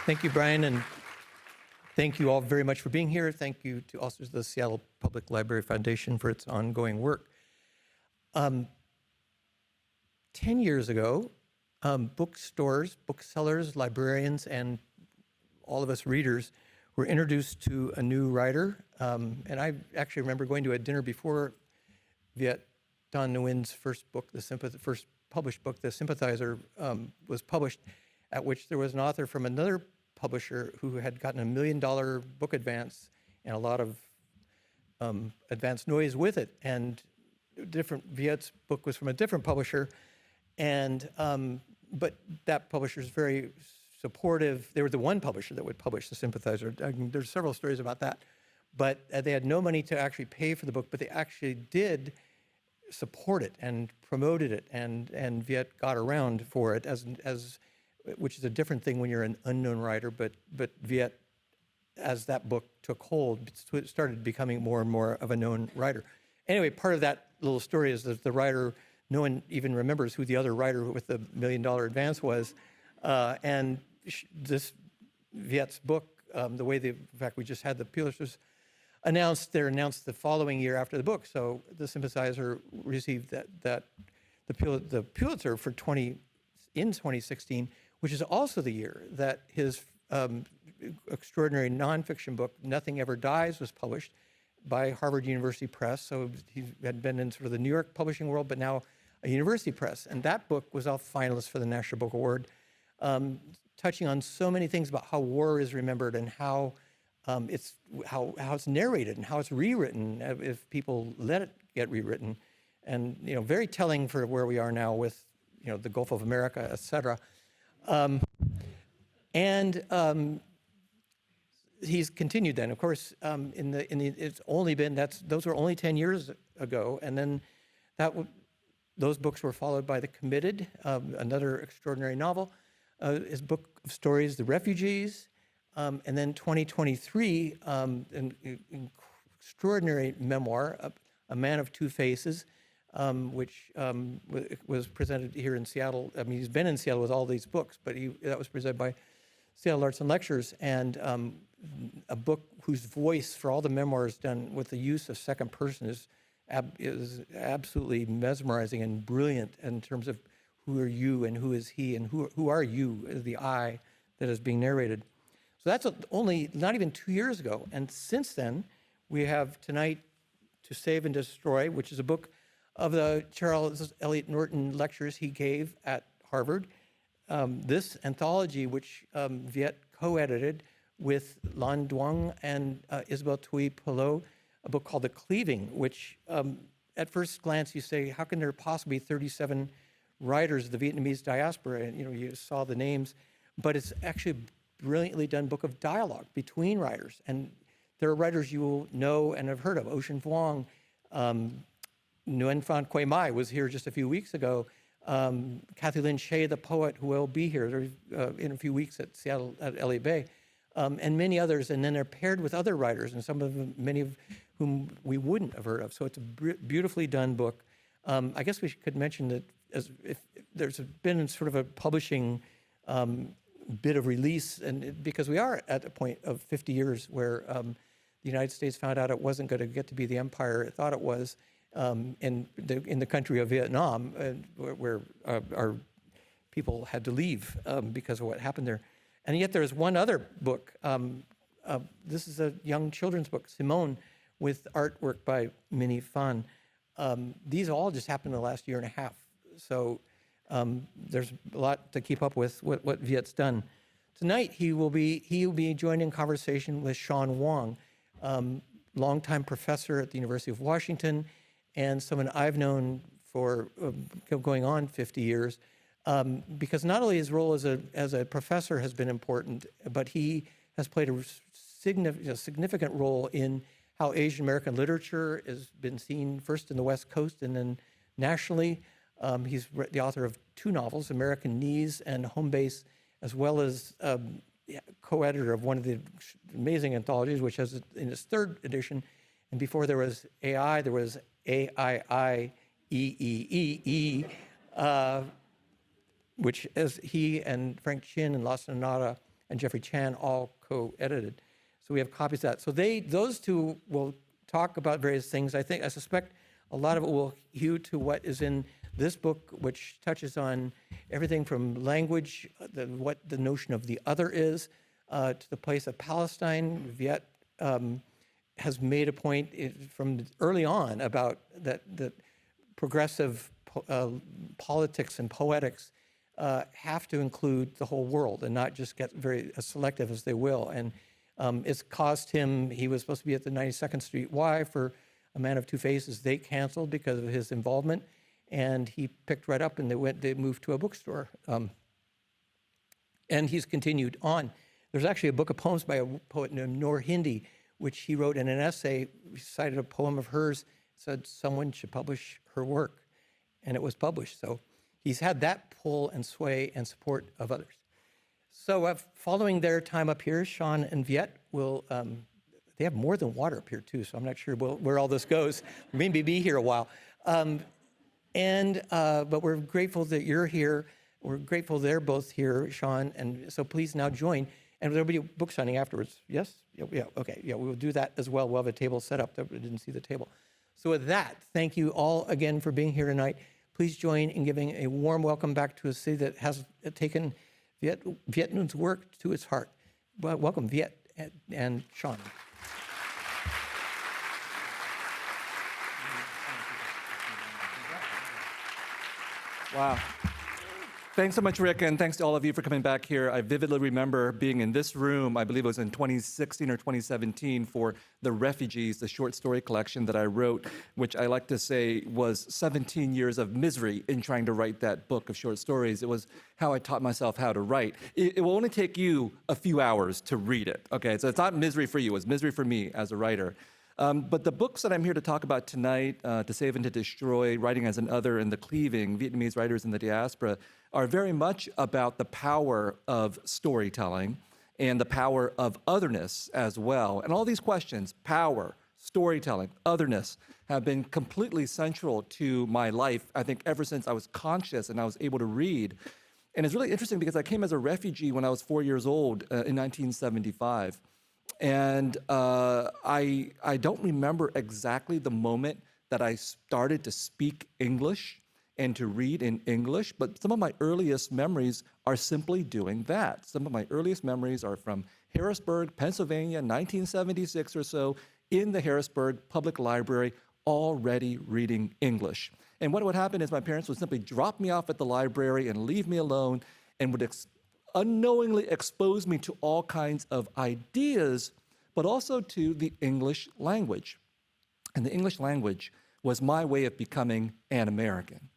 Thank you, Brian, and thank you all very much for being here. Thank you to also the Seattle Public Library Foundation for its ongoing work. 10 years ago, bookstores, booksellers, librarians, and all of us readers were introduced to a new writer. And I actually remember going to a dinner before Viet Thanh Nguyen's first book, first published book, The Sympathizer, was published, at which there was an author from another publisher who had gotten $1 million book advance and a lot of advance noise with it. And Viet's book was from a different publisher, and but that publisher is very supportive. They were the one publisher that would publish The Sympathizer. There's several stories about that, but they had no money to actually pay for the book, but they actually did support it and promoted it, and Viet got around for it as which is a different thing when you're an unknown writer, but Viet, as that book took hold, started becoming more and more of a known writer. Anyway, part of that little story is that the writer, no one even remembers who the other writer with the $1 million advance was, and this Viet's book, the way in fact we just had the Pulitzers announced the following year after the book. So The Sympathizer received the Pulitzer in 2016, which is also the year that his extraordinary nonfiction book, Nothing Ever Dies, was published by Harvard University Press. So he had been in sort of the New York publishing world, but now a university press. And that book was a finalist for the National Book Award, touching on so many things about how war is remembered and how it's narrated and how it's rewritten if people let it get rewritten. And very telling for where we are now with the Gulf of America, et cetera. He's continued then, of course, it's only been, those were only 10 years ago. And then those books were followed by The Committed, another extraordinary novel, his book of stories, The Refugees, and then 2023, an extraordinary memoir, A Man of Two Faces, which was presented here in Seattle. I mean, he's been in Seattle with all these books, but that was presented by Seattle Arts and Lectures, and a book whose voice for all the memoirs done with the use of second person is absolutely mesmerizing and brilliant in terms of who are you and who is he and who are you, the I that is being narrated. So that's only not even 2 years ago. And since then, we have tonight To Save and Destroy, which is a book of the Charles Eliot Norton lectures he gave at Harvard. This anthology, which Viet co-edited with Lan Duong and Isabelle Thuy Pelot, a book called The Cleaving, which at first glance you say, how can there possibly be 37 writers of the Vietnamese diaspora? And you saw the names, but it's actually a brilliantly done book of dialogue between writers. And there are writers you will know and have heard of, Ocean Vuong, Nguyen Phan Quay Mai was here just a few weeks ago. Kathy Lynn Shea, the poet, who will be here in a few weeks at Seattle at Elliott Bay, and many others. And then they're paired with other writers, and many of whom we wouldn't have heard of. So it's a beautifully done book. I guess we could mention that if there's been sort of a publishing bit of release, and because we are at a point of 50 years where the United States found out it wasn't going to get to be the empire it thought it was. In the country of Vietnam, where our people had to leave because of what happened there. And yet there's one other book. This is a young children's book, Simone, with artwork by Minnie Phan. These all just happened in the last year and a half. So there's a lot to keep up with what Viet's done. Tonight he will be joined in conversation with Sean Wong, longtime professor at the University of Washington, and someone I've known for going on 50 years, because not only his role as a professor has been important, but he has played a significant role in how Asian American literature has been seen first in the West Coast and then nationally. He's the author of 2 novels, American Knees and Home Base, as well as co-editor of one of the amazing anthologies, which has in its 3rd edition. And before there was AI, there was AIIEEE, which as he and Frank Chin and Lawson Nada and Jeffrey Chan all co-edited. So we have copies of that. So those two will talk about various things. I suspect a lot of it will hew to what is in this book, which touches on everything from language, what the notion of the other is, to the place of Palestine. Viet has made a point from early on about that progressive politics and poetics have to include the whole world and not just get very selective as they will. And it's cost him, he was supposed to be at the 92nd Street Y for A Man of Two Faces. They canceled because of his involvement, and he picked right up and they moved to a bookstore. And he's continued on. There's actually a book of poems by a poet named Noor Hindi, which he wrote in an essay, cited a poem of hers, said someone should publish her work, and it was published. So he's had that pull and sway and support of others. So following their time up here, Sean and Viet will, they have more than water up here too, so I'm not sure where all this goes. Maybe be here a while. But we're grateful that you're here. We're grateful they're both here, Sean, and so please now join. And there'll be a book signing afterwards. Yes? Yeah, okay. Yeah, we'll do that as well. We'll have a table set up. I didn't see the table. So with that, thank you all again for being here tonight. Please join in giving a warm welcome back to a city that has taken Viet Nguyen's work to its heart. Well, welcome, Viet and Sean. Wow. Thanks so much, Rick, and thanks to all of you for coming back here. I vividly remember being in this room, I believe it was in 2016 or 2017, for The Refugees, the short story collection that I wrote, which I like to say was 17 years of misery in trying to write that book of short stories. It was how I taught myself how to write. It will only take you a few hours to read it, okay? So it's not misery for you, it's misery for me as a writer. But the books that I'm here to talk about tonight, To Save and to Destroy, Writing as an Other, and The Cleaving, Vietnamese Writers in the Diaspora, are very much about the power of storytelling and the power of otherness as well. And all these questions, power, storytelling, otherness, have been completely central to my life, I think, ever since I was conscious and I was able to read. And it's really interesting because I came as a refugee when I was 4 years old in 1975. And I don't remember exactly the moment that I started to speak English and to read in English, but some of my earliest memories are simply doing that. Some of my earliest memories are from Harrisburg, Pennsylvania, 1976 or so, in the Harrisburg Public Library, already reading English. And what would happen is my parents would simply drop me off at the library and leave me alone and would unknowingly expose me to all kinds of ideas, but also to the English language. And the English language was my way of becoming an American.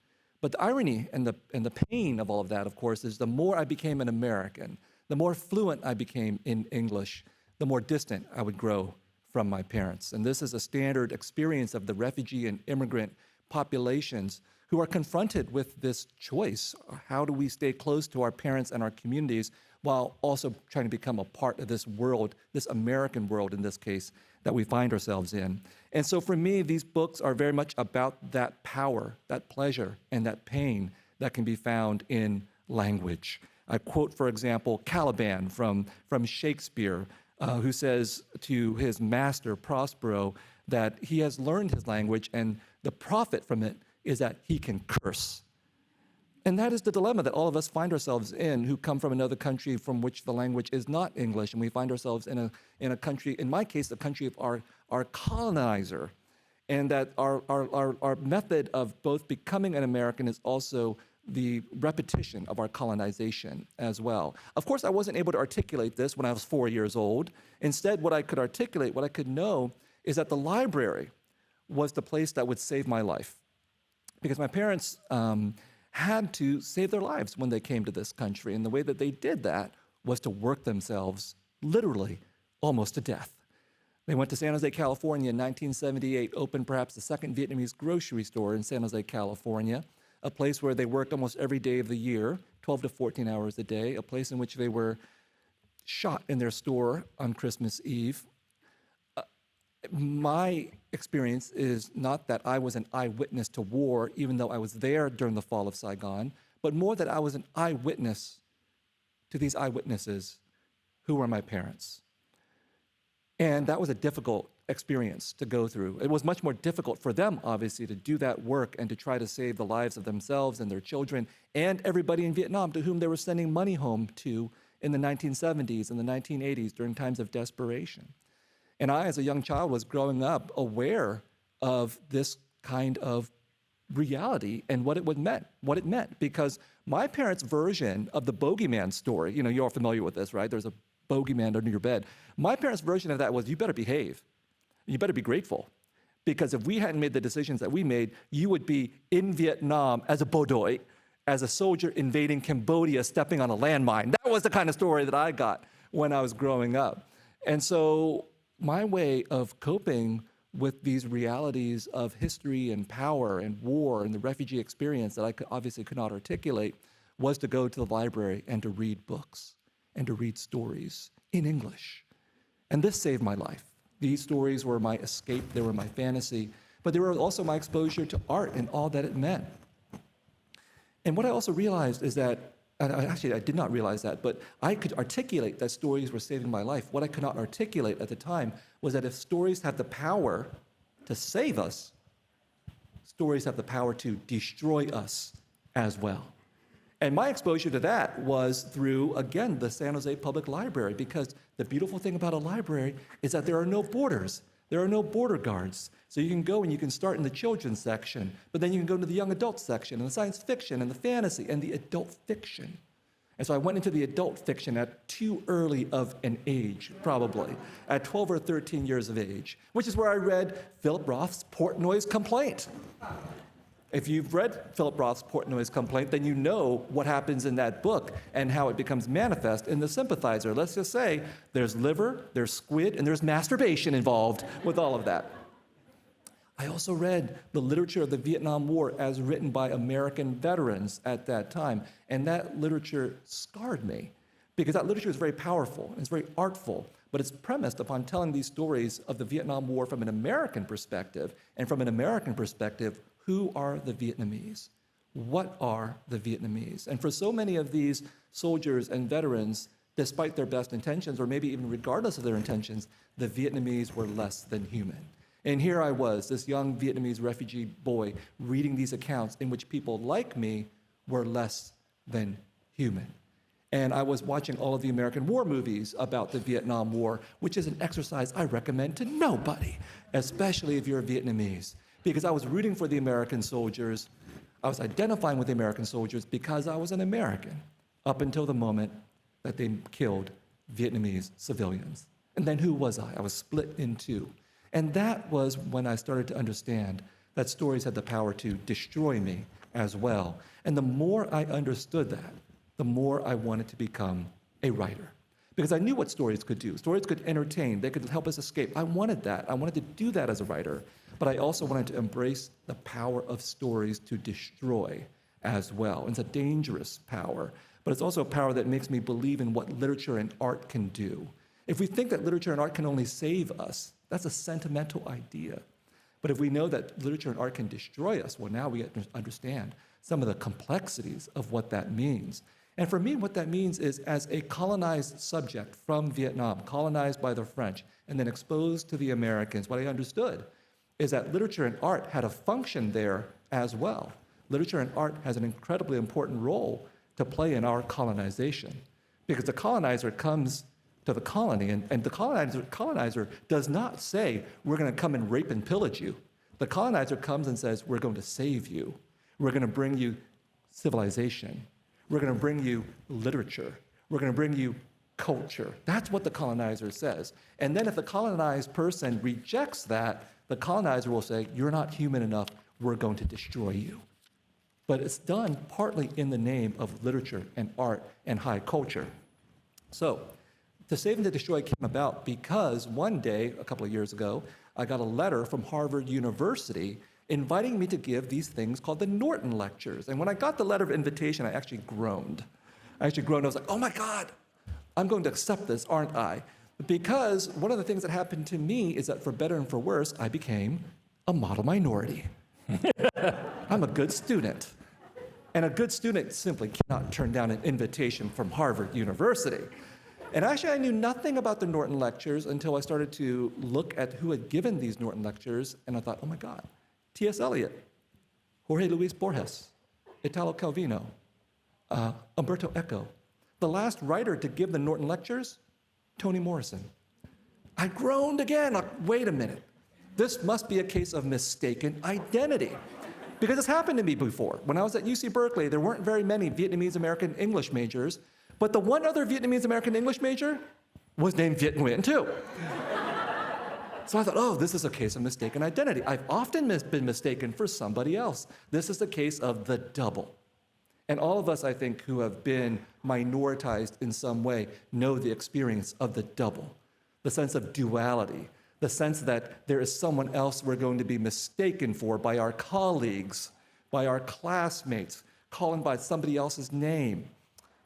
But the irony and the pain of all of that, of course, is the more I became an American, the more fluent I became in English, the more distant I would grow from my parents. And this is a standard experience of the refugee and immigrant populations who are confronted with this choice. How do we stay close to our parents and our communities while also trying to become a part of this world, this American world in this case, that we find ourselves in? And so for me, these books are very much about that power, that pleasure, and that pain that can be found in language. I quote, for example, Caliban from Shakespeare, who says to his master, Prospero, that he has learned his language and the profit from it is that he can curse. And that is the dilemma that all of us find ourselves in who come from another country from which the language is not English, and we find ourselves in a country, in my case, the country of our colonizer, and that our method of both becoming an American is also the repetition of our colonization as well. Of course, I wasn't able to articulate this when I was 4 years old. Instead, what I could articulate, what I could know, is that the library was the place that would save my life. Because my parents had to save their lives when they came to this country. And the way that they did that was to work themselves literally almost to death. They went to San Jose, California in 1978, opened perhaps the second Vietnamese grocery store in San Jose, California, a place where they worked almost every day of the year, 12 to 14 hours a day, a place in which they were shot in their store on Christmas Eve. My experience is not that I was an eyewitness to war, even though I was there during the fall of Saigon, but more that I was an eyewitness to these eyewitnesses who are my parents? And that was a difficult experience to go through. It was much more difficult for them, obviously, to do that work and to try to save the lives of themselves and their children and everybody in Vietnam to whom they were sending money home to in the 1970s and the 1980s during times of desperation. And I, as a young child, was growing up aware of this kind of reality and what it meant, because my parents' version of the bogeyman story, you're all familiar with this, right? There's a bogeyman under your bed. My parents' version of that was, you better behave. You better be grateful. Because if we hadn't made the decisions that we made, you would be in Vietnam as a bộ đội, as a soldier invading Cambodia, stepping on a landmine. That was the kind of story that I got when I was growing up. And so my way of coping with these realities of history and power and war and the refugee experience that I obviously could not articulate was to go to the library and to read books and to read stories in English. And this saved my life. These stories were my escape, they were my fantasy, but they were also my exposure to art and all that it meant. And what I also realized is that, and I did not realize that, but I could articulate that stories were saving my life. What I could not articulate at the time was that if stories have the power to save us, stories have the power to destroy us as well. And my exposure to that was through, again, the San Jose Public Library, because the beautiful thing about a library is that there are no borders. There are no border guards. So you can go and you can start in the children's section, but then you can go to the young adult section, and the science fiction, and the fantasy, and the adult fiction. And so I went into the adult fiction at too early of an age, probably, at 12 or 13 years of age, which is where I read Philip Roth's Portnoy's Complaint. If you've read Philip Roth's Portnoy's Complaint, then you know what happens in that book and how it becomes manifest in The Sympathizer. Let's just say there's liver, there's squid, and there's masturbation involved with all of that. I also read the literature of the Vietnam War as written by American veterans at that time, and that literature scarred me because that literature is very powerful, and it's very artful, but it's premised upon telling these stories of the Vietnam War from an American perspective, and from an American perspective, who are the Vietnamese? What are the Vietnamese? And for so many of these soldiers and veterans, despite their best intentions, or maybe even regardless of their intentions, the Vietnamese were less than human. And here I was, this young Vietnamese refugee boy, reading these accounts in which people like me were less than human. And I was watching all of the American war movies about the Vietnam War, which is an exercise I recommend to nobody, especially if you're Vietnamese. Because I was rooting for the American soldiers. I was identifying with the American soldiers because I was an American, up until the moment that they killed Vietnamese civilians. And then who was I? I was split in two. And that was when I started to understand that stories had the power to destroy me as well. And the more I understood that, the more I wanted to become a writer. Because I knew what stories could do. Stories could entertain, they could help us escape. I wanted that. I wanted to do that as a writer. But I also wanted to embrace the power of stories to destroy as well. And it's a dangerous power, but it's also a power that makes me believe in what literature and art can do. If we think that literature and art can only save us, that's a sentimental idea. But if we know that literature and art can destroy us, well, now we understand some of the complexities of what that means. And for me, what that means is, as a colonized subject from Vietnam, colonized by the French, and then exposed to the Americans, what I understood is that literature and art had a function there as well. Literature and art has an incredibly important role to play in our colonization, because the colonizer comes to the colony, and the colonizer does not say, we're going to come and rape and pillage you. The colonizer comes and says, we're going to save you. We're going to bring you civilization. We're going to bring you literature. We're going to bring you culture. That's what the colonizer says. And then if the colonized person rejects that, the colonizer will say, you're not human enough, we're going to destroy you. But it's done partly in the name of literature and art and high culture. So, To Save and to Destroy came about because one day, a couple of years ago, I got a letter from Harvard University inviting me to give these things called the Norton Lectures. And when I got the letter of invitation, I actually groaned. I was like, oh my God, I'm going to accept this, aren't I? Because one of the things that happened to me is that for better and for worse, I became a model minority. I'm a good student. And a good student simply cannot turn down an invitation from Harvard University. And actually, I knew nothing about the Norton Lectures until I started to look at who had given these Norton Lectures, and I thought, oh my God, T.S. Eliot, Jorge Luis Borges, Italo Calvino, Umberto Eco. The last writer to give the Norton Lectures, Toni Morrison. I groaned again, like, wait a minute. This must be a case of mistaken identity. Because it's happened to me before. When I was at UC Berkeley, there weren't very many Vietnamese American English majors, but the one other Vietnamese American English major was named Viet Nguyen too. So I thought, oh, this is a case of mistaken identity. I've often been mistaken for somebody else. This is the case of the double. And all of us, I think, who have been minoritized in some way know the experience of the double, the sense of duality, the sense that there is someone else we're going to be mistaken for by our colleagues, by our classmates, calling by somebody else's name.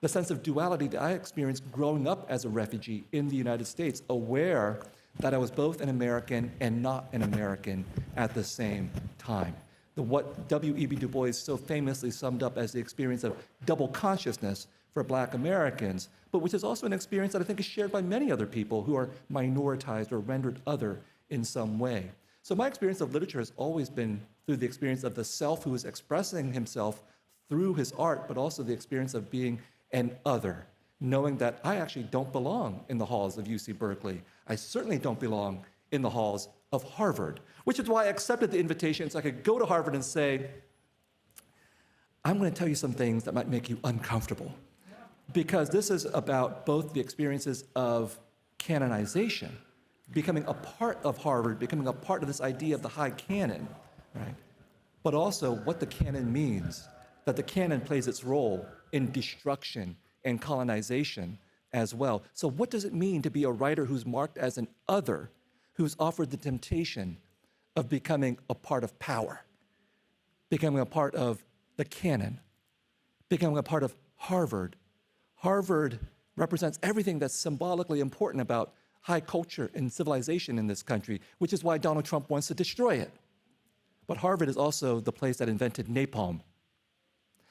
The sense of duality that I experienced growing up as a refugee in the United States, aware that I was both an American and not an American at the same time. What W.E.B. Du Bois so famously summed up as the experience of double consciousness for Black Americans, but which is also an experience that I think is shared by many other people who are minoritized or rendered other in some way. So my experience of literature has always been through the experience of the self who is expressing himself through his art, but also the experience of being an other, knowing that I actually don't belong in the halls of UC Berkeley. I certainly don't belong in the halls of Harvard, which is why I accepted the invitation so I could go to Harvard and say, I'm going to tell you some things that might make you uncomfortable. Because this is about both the experiences of canonization, becoming a part of Harvard, becoming a part of this idea of the high canon, right? But also what the canon means, that the canon plays its role in destruction and colonization as well. So what does it mean to be a writer who's marked as an other, who's offered the temptation of becoming a part of power, becoming a part of the canon, becoming a part of Harvard? Harvard represents everything that's symbolically important about high culture and civilization in this country, which is why Donald Trump wants to destroy it. But Harvard is also the place that invented napalm.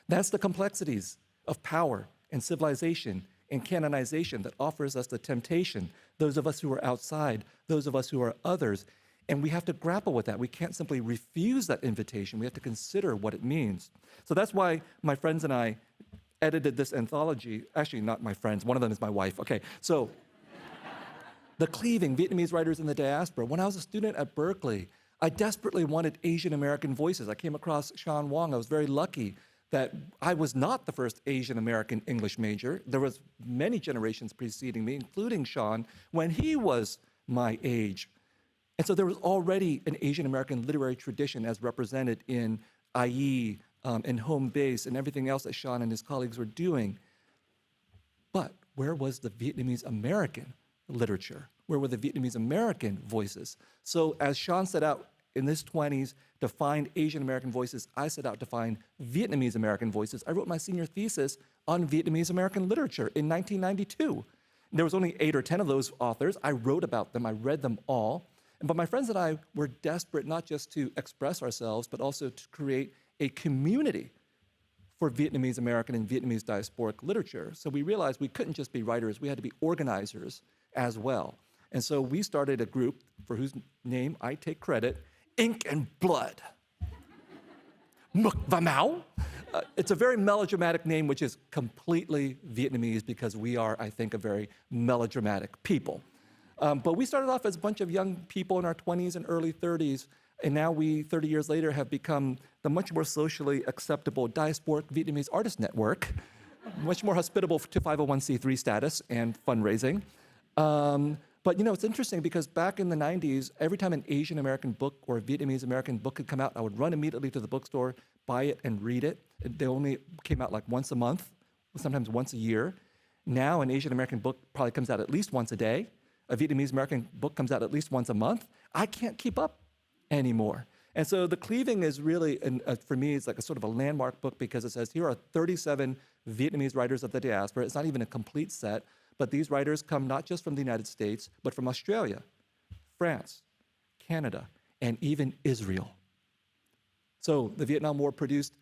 That's the complexities of power and civilization and canonization that offers us the temptation, those of us who are outside, those of us who are others. And we have to grapple with that. We can't simply refuse that invitation. We have to consider what it means. So that's why my friends and I edited this anthology. Actually, not my friends. One of them is my wife. Okay, so The Cleaving, Vietnamese Writers in the Diaspora. When I was a student at Berkeley, I desperately wanted Asian American voices. I came across Sean Wong. I was very lucky that I was not the first Asian American English major. There was many generations preceding me, including Sean, when he was my age. And so there was already an Asian American literary tradition as represented in IE, and Home Base, and everything else that Sean and his colleagues were doing. But where was the Vietnamese American literature? Where were the Vietnamese American voices? So as Sean set out in his 20s to find Asian American voices, I set out to find Vietnamese American voices. I wrote my senior thesis on Vietnamese American literature in 1992. There was only 8 or 10 of those authors. I wrote about them, I read them all. But my friends and I were desperate not just to express ourselves, but also to create a community for Vietnamese American and Vietnamese diasporic literature. So we realized we couldn't just be writers, we had to be organizers as well. And so we started a group for whose name I take credit, Ink and Blood. Muk Va Mao. It's a very melodramatic name, which is completely Vietnamese because we are, I think, a very melodramatic people. But we started off as a bunch of young people in our 20s and early 30s, and now we, 30 years later, have become the much more socially acceptable diasporic Vietnamese artist network, much more hospitable to 501c3 status and fundraising. But you know, it's interesting because back in the 90s, every time an Asian American book or a Vietnamese American book could come out, I would run immediately to the bookstore, buy it, and read it. They only came out like once a month, sometimes once a year. Now, an Asian American book probably comes out at least once a day. A Vietnamese American book comes out at least once a month. I can't keep up anymore. And so The Cleaving is really, for me, it's like a sort of a landmark book because it says here are 37 Vietnamese writers of the diaspora. It's not even a complete set, but these writers come not just from the United States, but from Australia, France, Canada, and even Israel. So the Vietnam War produced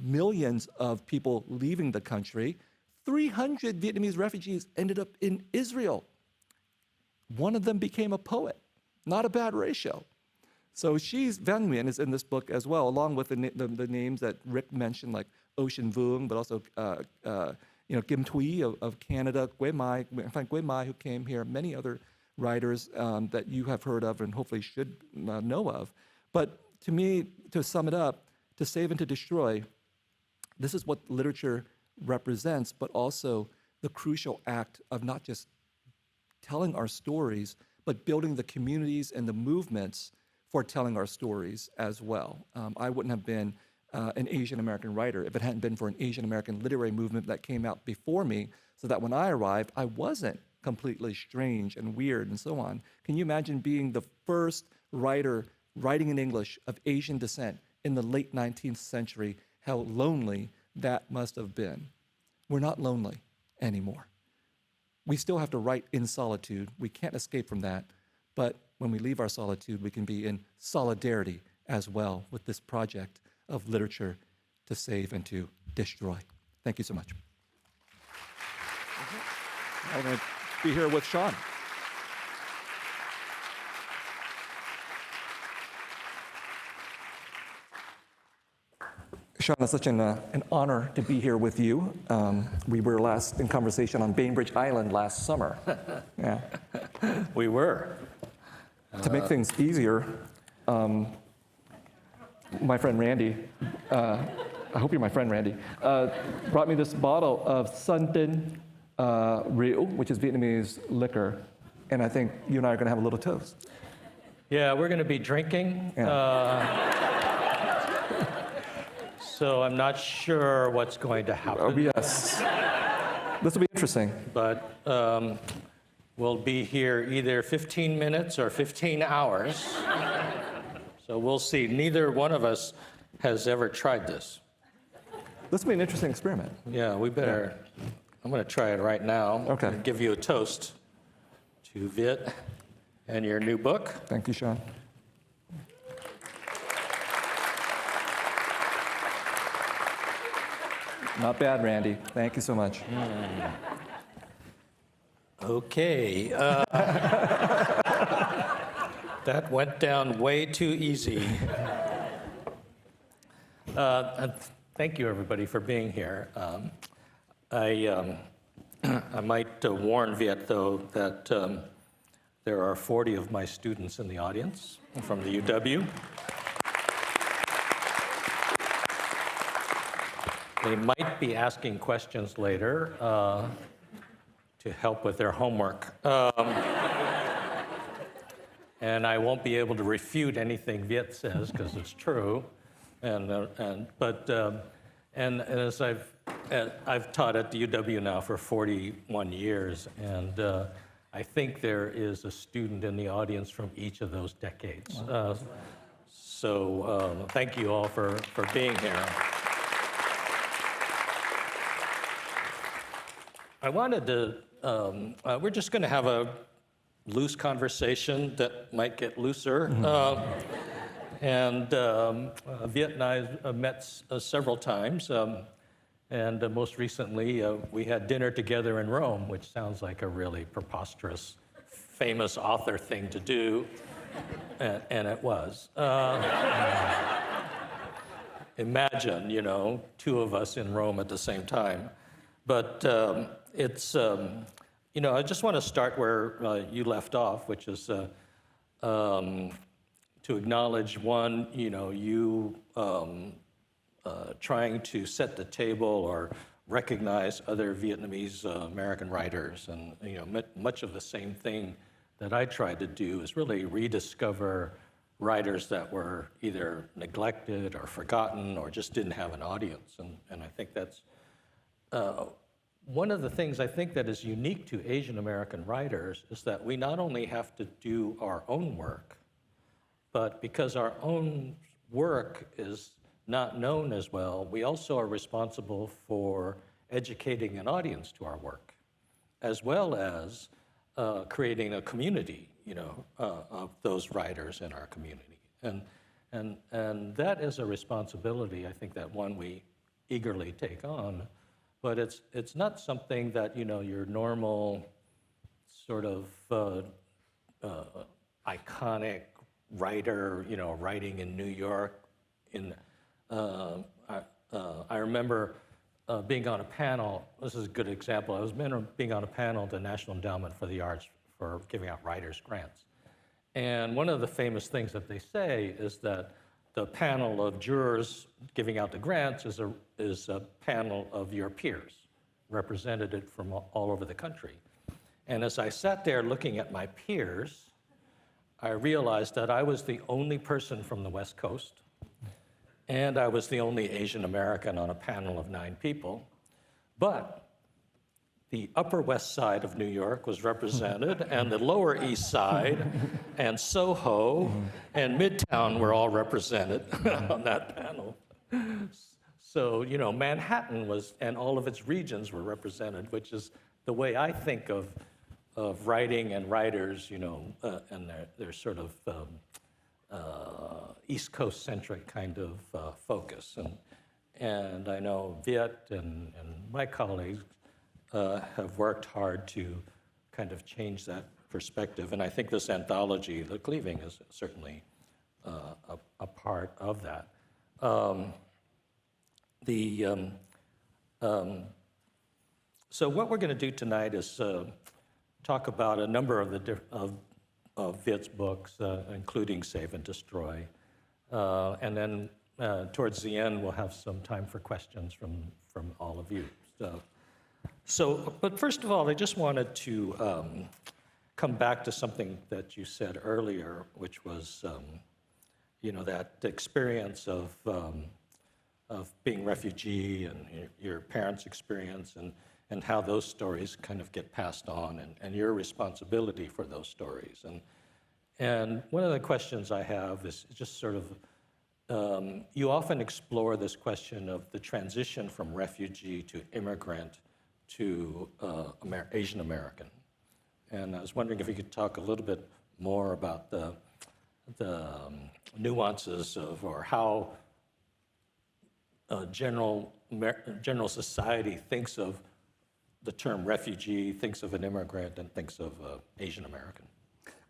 millions of people leaving the country, 300 Vietnamese refugees ended up in Israel. One of them became a poet. Not a bad ratio. So Van Nguyen is in this book as well, along with the names that Rick mentioned, like Ocean Vuong, but also Kim Thuy of Canada, Guy Mai, who came here, many other writers that you have heard of and hopefully should know of. But to me, to sum it up, to save and to destroy, this is what literature represents, but also the crucial act of not just telling our stories, but building the communities and the movements for telling our stories as well. I wouldn't have been an Asian American writer if it hadn't been for an Asian American literary movement that came out before me, so that when I arrived, I wasn't completely strange and weird and so on. Can you imagine being the first writer writing in English of Asian descent in the late 19th century? How lonely that must have been. We're not lonely anymore. We still have to write in solitude. We can't escape from that. But when we leave our solitude, we can be in solidarity as well with this project of literature to save and to destroy. Thank you so much. I'm going to be here with Sean. Sean, it's such an honor to be here with you. We were last in conversation on Bainbridge Island last summer. Yeah. We were. To make things easier, my friend Randy, I hope you're my friend Randy, brought me this bottle of Son Tinh Rượu, which is Vietnamese liquor, and I think you and I are going to have a little toast. Yeah, we're going to be drinking. So I'm not sure what's going to happen. Oh, yes. This will be interesting. But we'll be here either 15 minutes or 15 hours. So we'll see. Neither one of us has ever tried this. This will be an interesting experiment. Yeah, we better. I'm going to try it right now. Okay. And give you a toast to Viet and your new book. Thank you, Sean. Not bad, Randy. Thank you so much. Okay. That went down way too easy. And thank you, everybody, for being here. I might warn Viet, though, that there are 40 of my students in the audience from the UW. They might be asking questions later to help with their homework. And I won't be able to refute anything Viet says because it's true. And as I've taught at the UW now for 41 years, and I think there is a student in the audience from each of those decades. So thank you all for being here. I wanted to, we're just going to have a loose conversation that might get looser. And Viet and I have met several times. And most recently, we had dinner together in Rome, which sounds like a really preposterous, famous author thing to do. And it was. Imagine, two of us in Rome at the same time. But it's, I just want to start where you left off, which is to acknowledge one, you trying to set the table or recognize other Vietnamese American writers. And, much of the same thing that I tried to do is really rediscover writers that were either neglected or forgotten or just didn't have an audience. And I think that's one of the things I think that is unique to Asian American writers is that we not only have to do our own work, but because our own work is not known as well, we also are responsible for educating an audience to our work, as well as creating a community, of those writers in our community. And that is a responsibility, I think, that one we eagerly take on. but it's not something that, you know, your normal sort of iconic writer, you know, writing in New York. I remember being on a panel. This is a good example. I was being on a panel at the National Endowment for the Arts for giving out writers' grants. And one of the famous things that they say is that the panel of jurors giving out the grants is a panel of your peers, represented from all over the country. And as I sat there looking at my peers, I realized that I was the only person from the West Coast, and I was the only Asian American on a panel of 9 people. But the Upper West Side of New York was represented, and the Lower East Side, and Soho, and Midtown were all represented on that panel. So, you know, Manhattan was, and all of its regions were represented, which is the way I think of writing and writers, you know, and their sort of East Coast-centric kind of focus. And I know Viet and my colleagues have worked hard to kind of change that perspective. And I think this anthology, The Cleaving, is certainly a part of that. So what we're going to do tonight is talk about a number of Viet's books, including Save and Destroy. And then towards the end, we'll have some time for questions from all of you. But first of all, I just wanted to come back to something that you said earlier, which was, you know, that experience of being refugee and your parents' experience and how those stories kind of get passed on and your responsibility for those stories. And one of the questions I have is just sort of, you often explore this question of the transition from refugee to immigrant to Asian American. And I was wondering if you could talk a little bit more about the nuances of, or how general society thinks of the term refugee, thinks of an immigrant, and thinks of Asian American.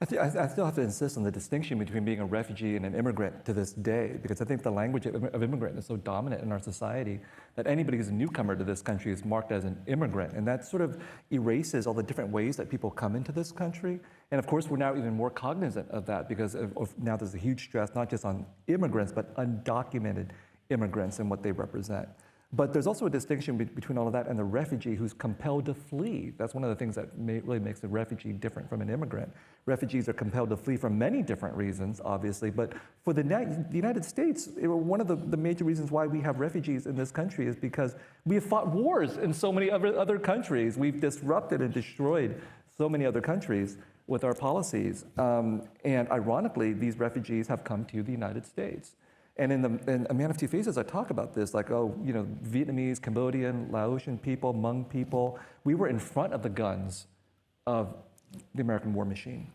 I still have to insist on the distinction between being a refugee and an immigrant to this day, because I think the language of immigrant is so dominant in our society that anybody who's a newcomer to this country is marked as an immigrant. And that sort of erases all the different ways that people come into this country. And of course, we're now even more cognizant of that because now there's a huge stress, not just on immigrants, but undocumented immigrants and what they represent. But there's also a distinction between all of that and the refugee who's compelled to flee. That's one of the things that really makes a refugee different from an immigrant. Refugees are compelled to flee for many different reasons, obviously, but for the United States, one of the major reasons why we have refugees in this country is because we have fought wars in so many other countries. We've disrupted and destroyed so many other countries with our policies. And ironically, these refugees have come to the United States. And in A Man of Two Faces, I talk about this, like, oh, you know, Vietnamese, Cambodian, Laotian people, Hmong people, we were in front of the guns of the American war machine.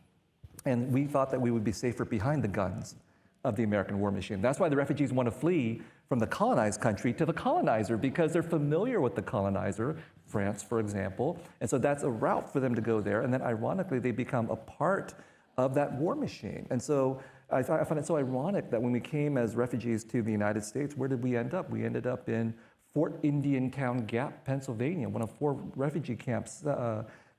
And we thought that we would be safer behind the guns of the American war machine. That's why the refugees want to flee from the colonized country to the colonizer, because they're familiar with the colonizer, France, for example. And so that's a route for them to go there. And then ironically, they become a part of that war machine. And so I find it so ironic that when we came as refugees to the United States, where did we end up? We ended up in Fort Indiantown Gap, Pennsylvania, one of 4 refugee camps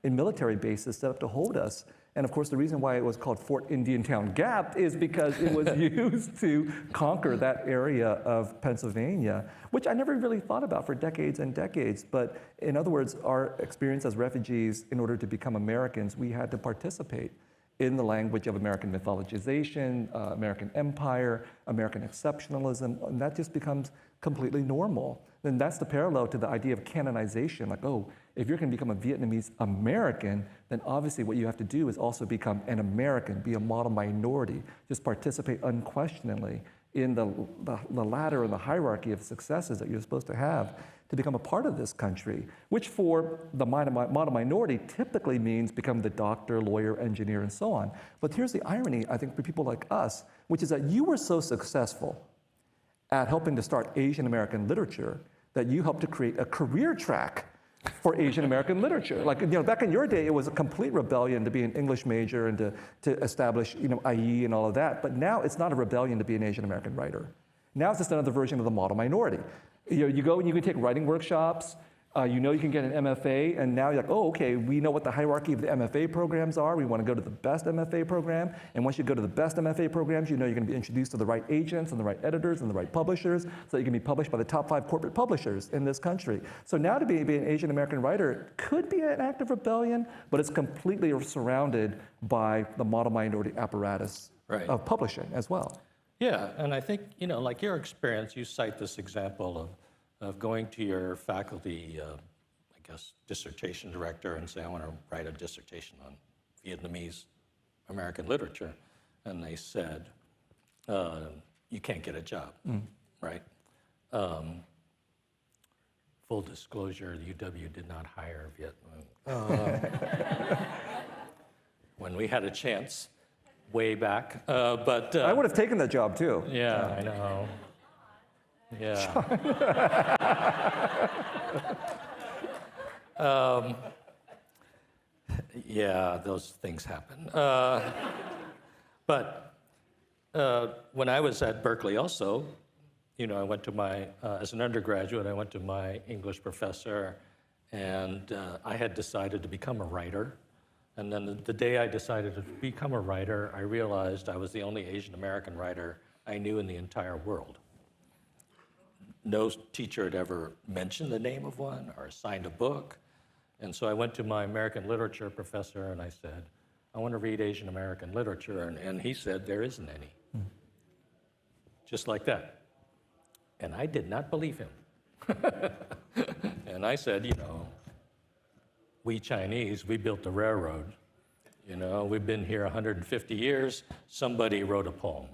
in military bases set up to hold us. And of course, the reason why it was called Fort Indiantown Gap is because it was used to conquer that area of Pennsylvania, which I never really thought about for decades and decades. But in other words, our experience as refugees, in order to become Americans, we had to participate in the language of American mythologization, American empire, American exceptionalism, and that just becomes completely normal. And that's the parallel to the idea of canonization, like, oh, if you're gonna become a Vietnamese American, then obviously what you have to do is also become an American, be a model minority, just participate unquestioningly in the ladder and the hierarchy of successes that you're supposed to have to become a part of this country, which for the model minority typically means become the doctor, lawyer, engineer, and so on. But here's the irony, I think, for people like us, which is that you were so successful at helping to start Asian American literature that you helped to create a career track for Asian American literature. Like, back in your day, it was a complete rebellion to be an English major and to establish, IE and all of that. But now it's not a rebellion to be an Asian American writer. Now it's just another version of the model minority. You go and you can take writing workshops. You can get an MFA, and now you're like, oh, okay, we know what the hierarchy of the MFA programs are. We want to go to the best MFA program. And once you go to the best MFA programs, you're going to be introduced to the right agents and the right editors and the right publishers, so that you can be published by the top 5 corporate publishers in this country. So now to be an Asian American writer could be an act of rebellion, but it's completely surrounded by the model minority apparatus of publishing as well. Yeah, and I think, like your experience, you cite this example of going to your faculty, dissertation director and say, I want to write a dissertation on Vietnamese American literature. And they said, you can't get a job, right? Full disclosure, UW did not hire Vietnam. When we had a chance, way back, but... I would have taken that job too. Yeah, I know. Yeah. Yeah, those things happen. But when I was at Berkeley also, I went to as an undergraduate, I went to my English professor, and I had decided to become a writer. And then the day I decided to become a writer, I realized I was the only Asian American writer I knew in the entire world. No teacher had ever mentioned the name of one or assigned a book. And so I went to my American literature professor and I said, I want to read Asian American literature. And he said, there isn't any. Just like that. And I did not believe him. And I said, we Chinese, we built the railroad. We've been here 150 years. Somebody wrote a poem.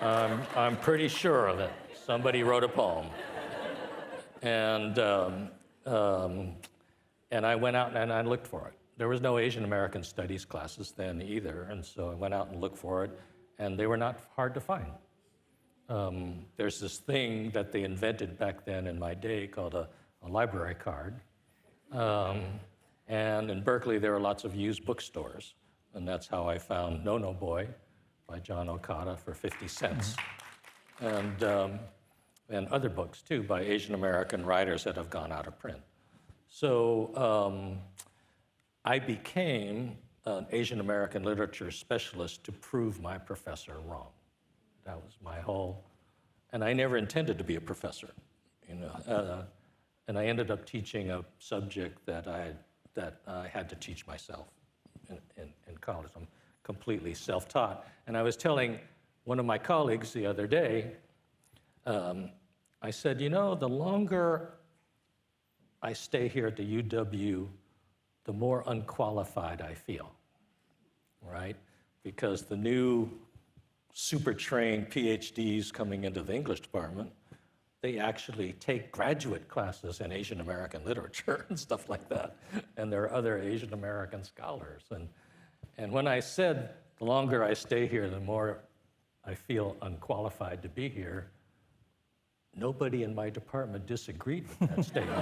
I'm pretty sure of it. Somebody wrote a poem. And I went out and I looked for it. There was no Asian American studies classes then either, and so I went out and looked for it, and they were not hard to find. There's this thing that they invented back then in my day called a library card. And in Berkeley, there are lots of used bookstores, and that's how I found No No Boy by John Okada for 50 cents. And other books, too, by Asian American writers that have gone out of print. So I became an Asian American literature specialist to prove my professor wrong. That was my whole, and I never intended to be a professor, and I ended up teaching a subject that I had to teach myself in college. I'm completely self-taught. And I was telling one of my colleagues the other day, I said, the longer I stay here at the UW, the more unqualified I feel, right? Because the new super trained PhDs coming into the English department, they actually take graduate classes in Asian American literature and stuff like that. And there are other Asian American scholars. And when I said, the longer I stay here, the more I feel unqualified to be here, nobody in my department disagreed with that statement.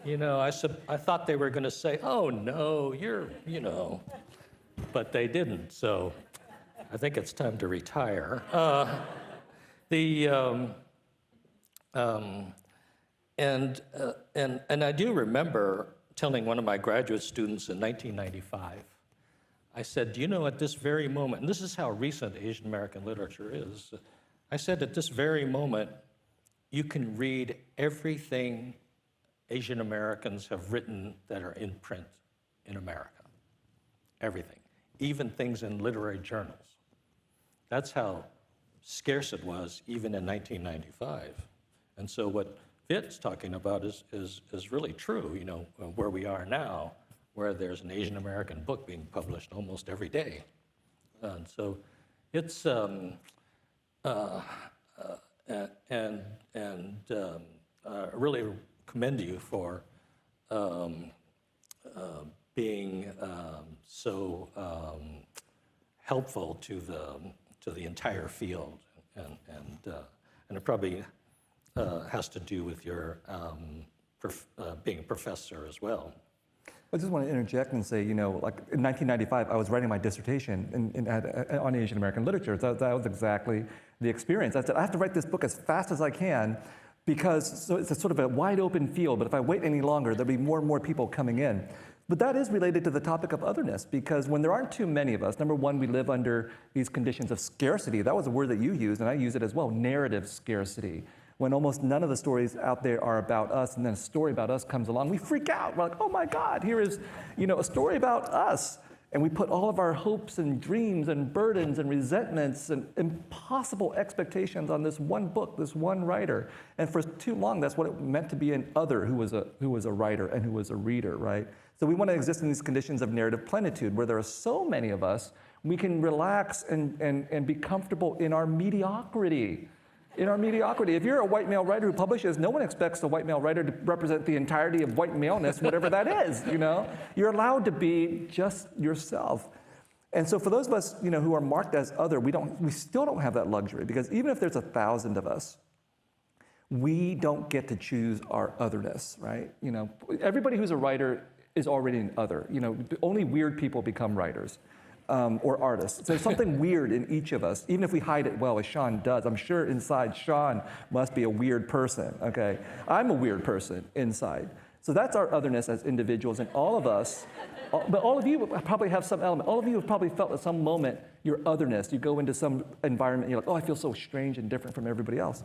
I thought they were going to say, oh, no, you're, but they didn't. So I think it's time to retire. And I do remember telling one of my graduate students in 1995, I said, at this very moment, and this is how recent Asian American literature is, I said, at this very moment, you can read everything Asian Americans have written that are in print in America. Everything. Even things in literary journals. That's how scarce it was even in 1995. And so what Vit's talking about is really true, where we are now, where there's an Asian American book being published almost every day. And so it's, really commend you for being so helpful to to the entire field, and it probably has to do with your being a professor as well. I just want to interject and say, like in 1995, I was writing my dissertation on Asian American literature. That was exactly the experience. I said, I have to write this book as fast as I can because it's a sort of a wide open field, but if I wait any longer, there'll be more and more people coming in. But that is related to the topic of otherness, because when there aren't too many of us, number one, we live under these conditions of scarcity. That was a word that you used, and I use it as well, narrative scarcity. When almost none of the stories out there are about us, and then a story about us comes along, we freak out. We're like, oh my God, here is a story about us. And we put all of our hopes and dreams and burdens and resentments and impossible expectations on this one book, this one writer. And for too long, that's what it meant to be an other who was a writer and who was a reader, right? So we want to exist in these conditions of narrative plenitude where there are so many of us, we can relax and be comfortable in our mediocrity. In our mediocrity. If you're a white male writer who publishes, no one expects the white male writer to represent the entirety of white maleness, whatever that is, You're allowed to be just yourself. And so for those of us, who are marked as other, we still don't have that luxury, because even if there's 1,000 of us, we don't get to choose our otherness, right? Everybody who's a writer is already an other. Only weird people become writers. Or artists. So there's something weird in each of us, even if we hide it well, as Sean does. I'm sure inside Sean must be a weird person, okay? I'm a weird person inside. So that's our otherness as individuals, and all of us, but all of you probably have some element. All of you have probably felt at some moment your otherness. You go into some environment, and you're like, oh, I feel so strange and different from everybody else.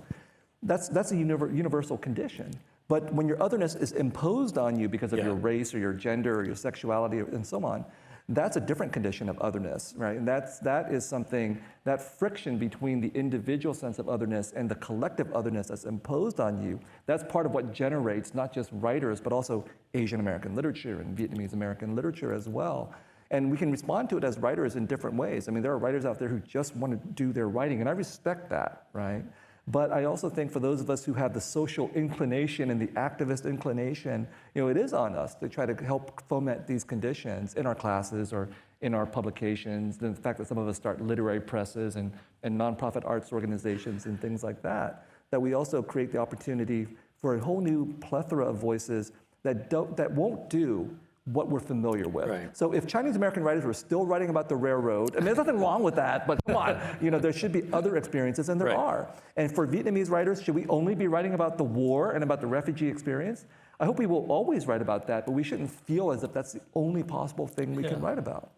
That's a universal condition. But when your otherness is imposed on you because of your race or your gender or your sexuality and so on, that's a different condition of otherness, right? And that is something, that friction between the individual sense of otherness and the collective otherness that's imposed on you, that's part of what generates not just writers, but also Asian American literature and Vietnamese American literature as well. And we can respond to it as writers in different ways. I mean, there are writers out there who just want to do their writing, and I respect that, right? But I also think for those of us who have the social inclination and the activist inclination, it is on us to try to help foment these conditions in our classes or in our publications. The fact that some of us start literary presses and nonprofit arts organizations and things like that, that we also create the opportunity for a whole new plethora of voices that won't do what we're familiar with. Right. So if Chinese American writers were still writing about the railroad, and there's nothing wrong with that, but come on, there should be other experiences, and there are. And for Vietnamese writers, should we only be writing about the war and about the refugee experience? I hope we will always write about that, but we shouldn't feel as if that's the only possible thing we can write about.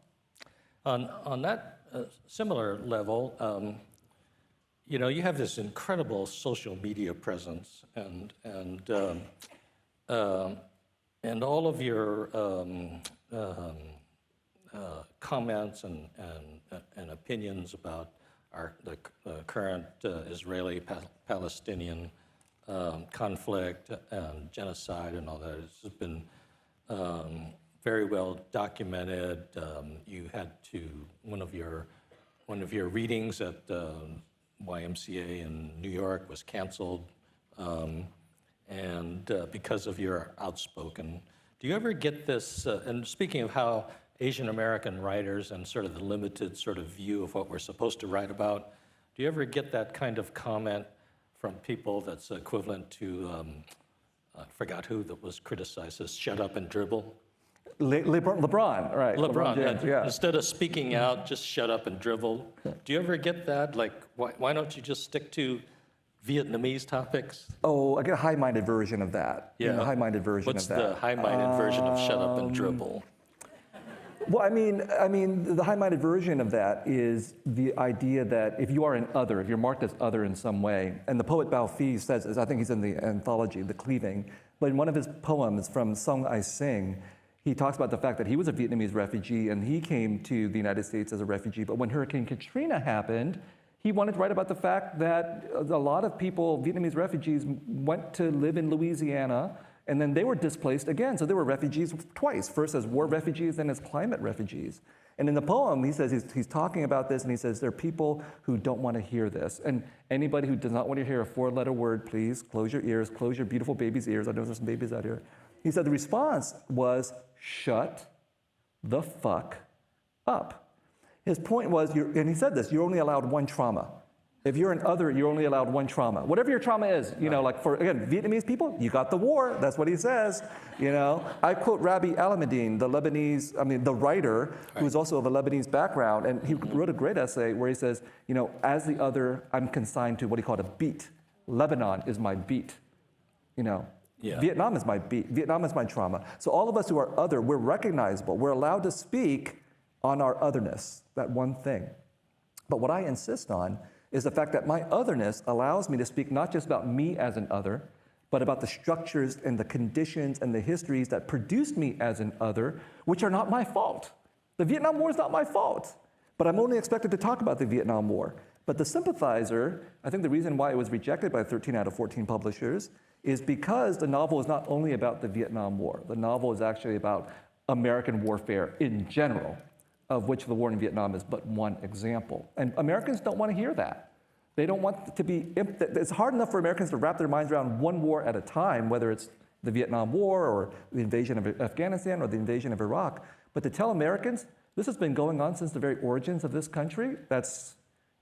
On that similar level, you have this incredible social media presence, and all of your comments and opinions about the current Israeli-Palestinian conflict and genocide and all that has been very well documented. You had one of your readings at YMCA in New York was canceled. And because of your outspoken. Do you ever get this, and speaking of how Asian American writers and sort of the limited sort of view of what we're supposed to write about, do you ever get that kind of comment from people that's equivalent to, I forgot who that was criticized as shut up and dribble? LeBron, right. LeBron, James, yeah. Instead of speaking out, just shut up and dribble. Do you ever get that? Like, why don't you just stick to Vietnamese topics? Oh, I get a high-minded version of that. Yeah. A high-minded version What's of that. the high-minded version of shut up and dribble? Well, I mean, the high-minded version of that is the idea that if you are an other, if you're marked as other in some way, and the poet Bao Phi says, I think he's in the anthology, The Cleaving, but in one of his poems from Song I Sing, he talks about the fact that he was a Vietnamese refugee and he came to the United States as a refugee, but when Hurricane Katrina happened, he wanted to write about the fact that a lot of people, Vietnamese refugees, went to live in Louisiana, and then they were displaced again. So they were refugees twice, first as war refugees, then as climate refugees. And in the poem, he says, he's talking about this, and he says, there are people who don't want to hear this. And anybody who does not want to hear a 4-letter word, please close your ears, close your beautiful baby's ears. I know there's some babies out here. He said the response was, shut the fuck up. His point was, and he said this, you're only allowed one trauma. If you're an other, you're only allowed one trauma. Whatever your trauma is, like for, again, Vietnamese people, you got the war. That's what he says, I quote Rabbi Alameddin, the writer, who's also of a Lebanese background, and he wrote a great essay where he says, as the other, I'm consigned to what he called a beat. Lebanon is my beat, Yeah. Vietnam is my beat. Vietnam is my trauma. So all of us who are other, we're recognizable. We're allowed to speak on our otherness, that one thing. But what I insist on is the fact that my otherness allows me to speak not just about me as an other, but about the structures and the conditions and the histories that produced me as an other, which are not my fault. The Vietnam War is not my fault, but I'm only expected to talk about the Vietnam War. But The Sympathizer, I think the reason why it was rejected by 13 out of 14 publishers is because the novel is not only about the Vietnam War. The novel is actually about American warfare in general, of which the war in Vietnam is but one example. And Americans don't want to hear that. They don't want to be, it's hard enough for Americans to wrap their minds around one war at a time, whether it's the Vietnam War or the invasion of Afghanistan or the invasion of Iraq. But to tell Americans, this has been going on since the very origins of this country, that's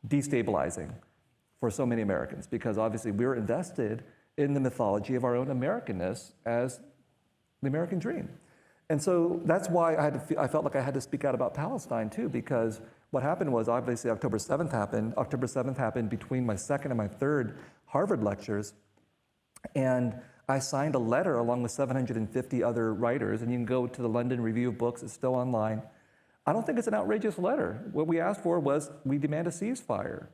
destabilizing for so many Americans, because obviously we're invested in the mythology of our own Americanness as the American dream. And so that's why I felt like I had to speak out about Palestine too, because what happened was obviously October 7th happened. October 7th happened between my second and my third Harvard lectures. And I signed a letter along with 750 other writers, and you can go to the London Review of Books, it's still online. I don't think it's an outrageous letter. What we asked for was we demand a ceasefire.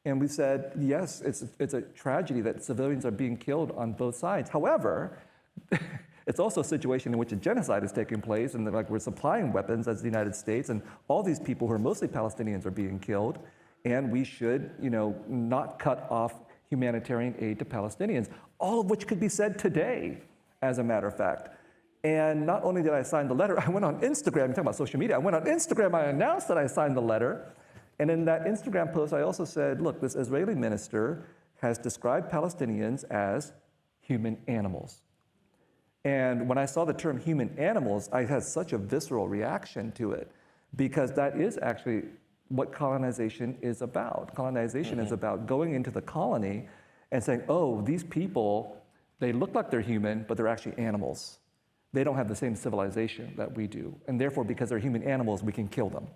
And we said, yes, it's a tragedy that civilians are being killed on both sides. However, it's also a situation in which a genocide is taking place, and we're supplying weapons as the United States, and all these people who are mostly Palestinians are being killed, and we should, not cut off humanitarian aid to Palestinians, all of which could be said today, as a matter of fact. And not only did I sign the letter, I went on Instagram, you're talking about social media, I went on Instagram, I announced that I signed the letter, and in that Instagram post, I also said, look, this Israeli minister has described Palestinians as human animals. And when I saw the term human animals, I had such a visceral reaction to it, because that is actually what colonization is about. Colonization is about going into the colony and saying, oh, these people, they look like they're human, but they're actually animals. They don't have the same civilization that we do. And therefore, because they're human animals, we can kill them.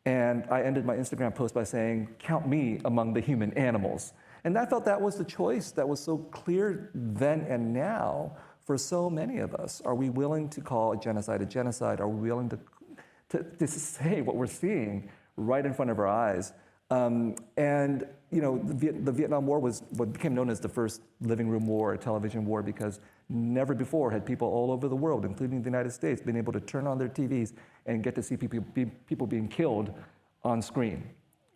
And I ended my Instagram post by saying, count me among the human animals. And I felt that was the choice that was so clear then and now for so many of us. Are we willing to call a genocide a genocide? Are we willing to say what we're seeing right in front of our eyes? The Vietnam War was what became known as the first living room war, a television war, because never before had people all over the world, including the United States, been able to turn on their TVs and get to see people being killed on screen,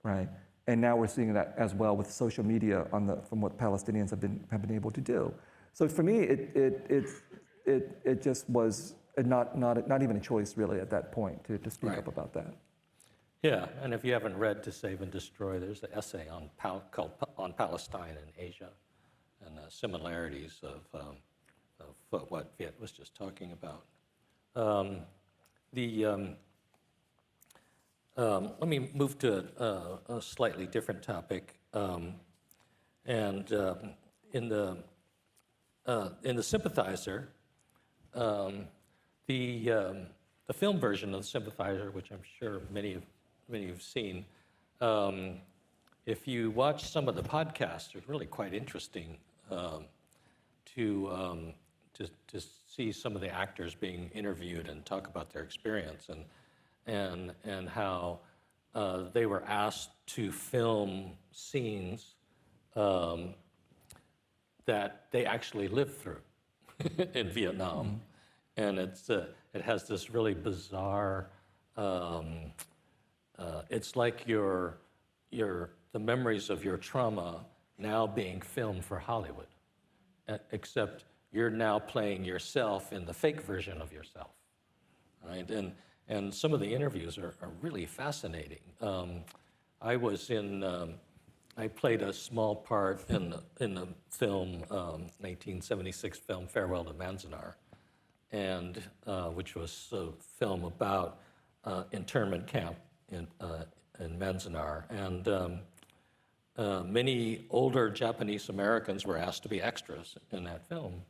right? And now we're seeing that as well with social media from what Palestinians have been able to do. So for me, it just was not even a choice really at that point to speak up about that. Yeah, and if you haven't read To Save and Destroy, there's an essay called On Palestine and Asia and the similarities of what Viet was just talking about. Let me move to a slightly different topic. In the Sympathizer, the film version of The Sympathizer, which I'm sure many of you have seen, if you watch some of the podcasts, it's really quite interesting to see some of the actors being interviewed and talk about their experience and how they were asked to film scenes that they actually lived through in Vietnam. And it has this really bizarre, it's like the memories of your trauma now being filmed for Hollywood, except you're now playing yourself in the fake version of yourself, right? And some of the interviews are really fascinating. I played a small part in the film, 1976 film Farewell to Manzanar, and which was a film about internment camp in Manzanar. And many older Japanese Americans were asked to be extras in that film.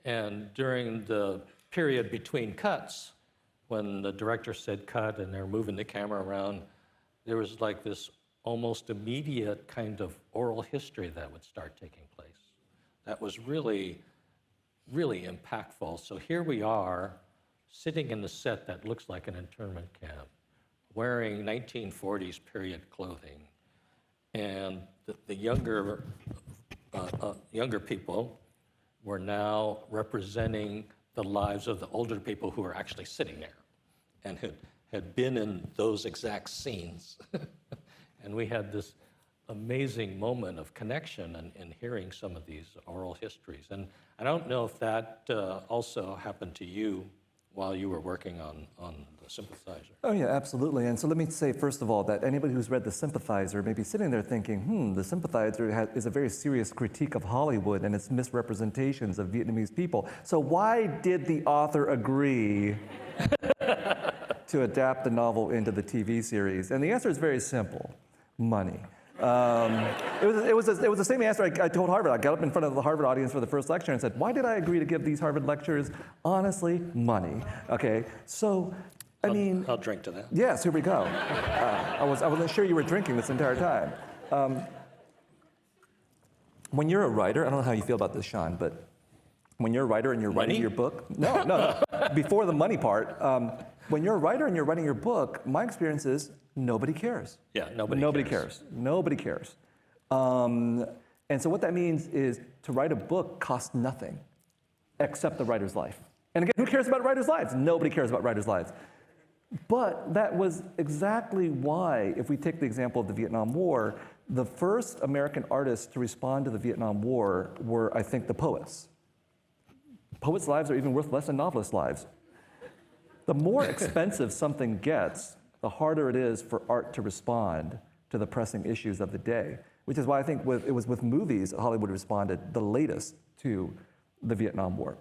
And during the period between cuts, when the director said cut and they're moving the camera around, there was like this almost immediate kind of oral history that would start taking place. That was really, really impactful. So here we are, sitting in the set that looks like an internment camp, wearing 1940s period clothing. And the younger people were now representing the lives of the older people who were actually sitting there and had been in those exact scenes. And we had this amazing moment of connection in hearing some of these oral histories. And I don't know if that also happened to you while you were working on The Sympathizer. Oh yeah, absolutely. And so let me say, first of all, that anybody who's read The Sympathizer may be sitting there thinking, The Sympathizer is a very serious critique of Hollywood and its misrepresentations of Vietnamese people. So why did the author agree to adapt the novel into the TV series? And the answer is very simple: money. It was the same answer I told Harvard. I got up in front of the Harvard audience for the first lecture and said, why did I agree to give these Harvard lectures? Honestly, money. Okay, so, I mean... I'll drink to that. Yes, here we go. I wasn't sure you were drinking this entire time. When you're a writer, I don't know how you feel about this, Sean, but when you're a writer and you're writing your book... No. Before the money part, when you're a writer and you're writing your book, my experience is nobody cares. Yeah, nobody cares. Nobody cares. And so what that means is to write a book costs nothing except the writer's life. And again, who cares about writers' lives? Nobody cares about writers' lives. But that was exactly why, if we take the example of the Vietnam War, the first American artists to respond to the Vietnam War were, I think, the poets. Poets' lives are even worth less than novelists' lives. The more expensive something gets, the harder it is for art to respond to the pressing issues of the day, which is why I think it was with movies Hollywood responded the latest to the Vietnam War.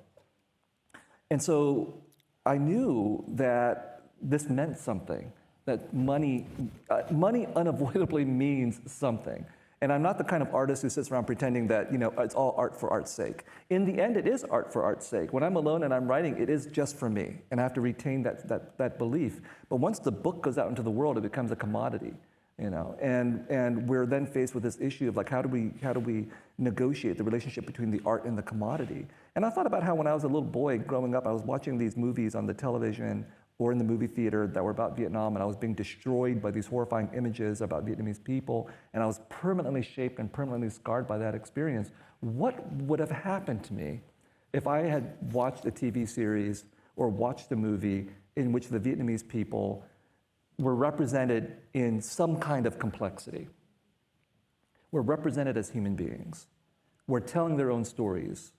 And so I knew that this meant something, that money unavoidably means something. And I'm not the kind of artist who sits around pretending that, it's all art for art's sake. In the end, it is art for art's sake. When I'm alone and I'm writing, it is just for me. And I have to retain that belief. But once the book goes out into the world, it becomes a commodity, And we're then faced with this issue of like, how do we negotiate the relationship between the art and the commodity? And I thought about how when I was a little boy growing up, I was watching these movies on the television or in the movie theater that were about Vietnam, and I was being destroyed by these horrifying images about Vietnamese people, and I was permanently shaped and permanently scarred by that experience. What would have happened to me if I had watched a TV series or watched a movie in which the Vietnamese people were represented in some kind of complexity? Were represented as human beings, were telling their own stories,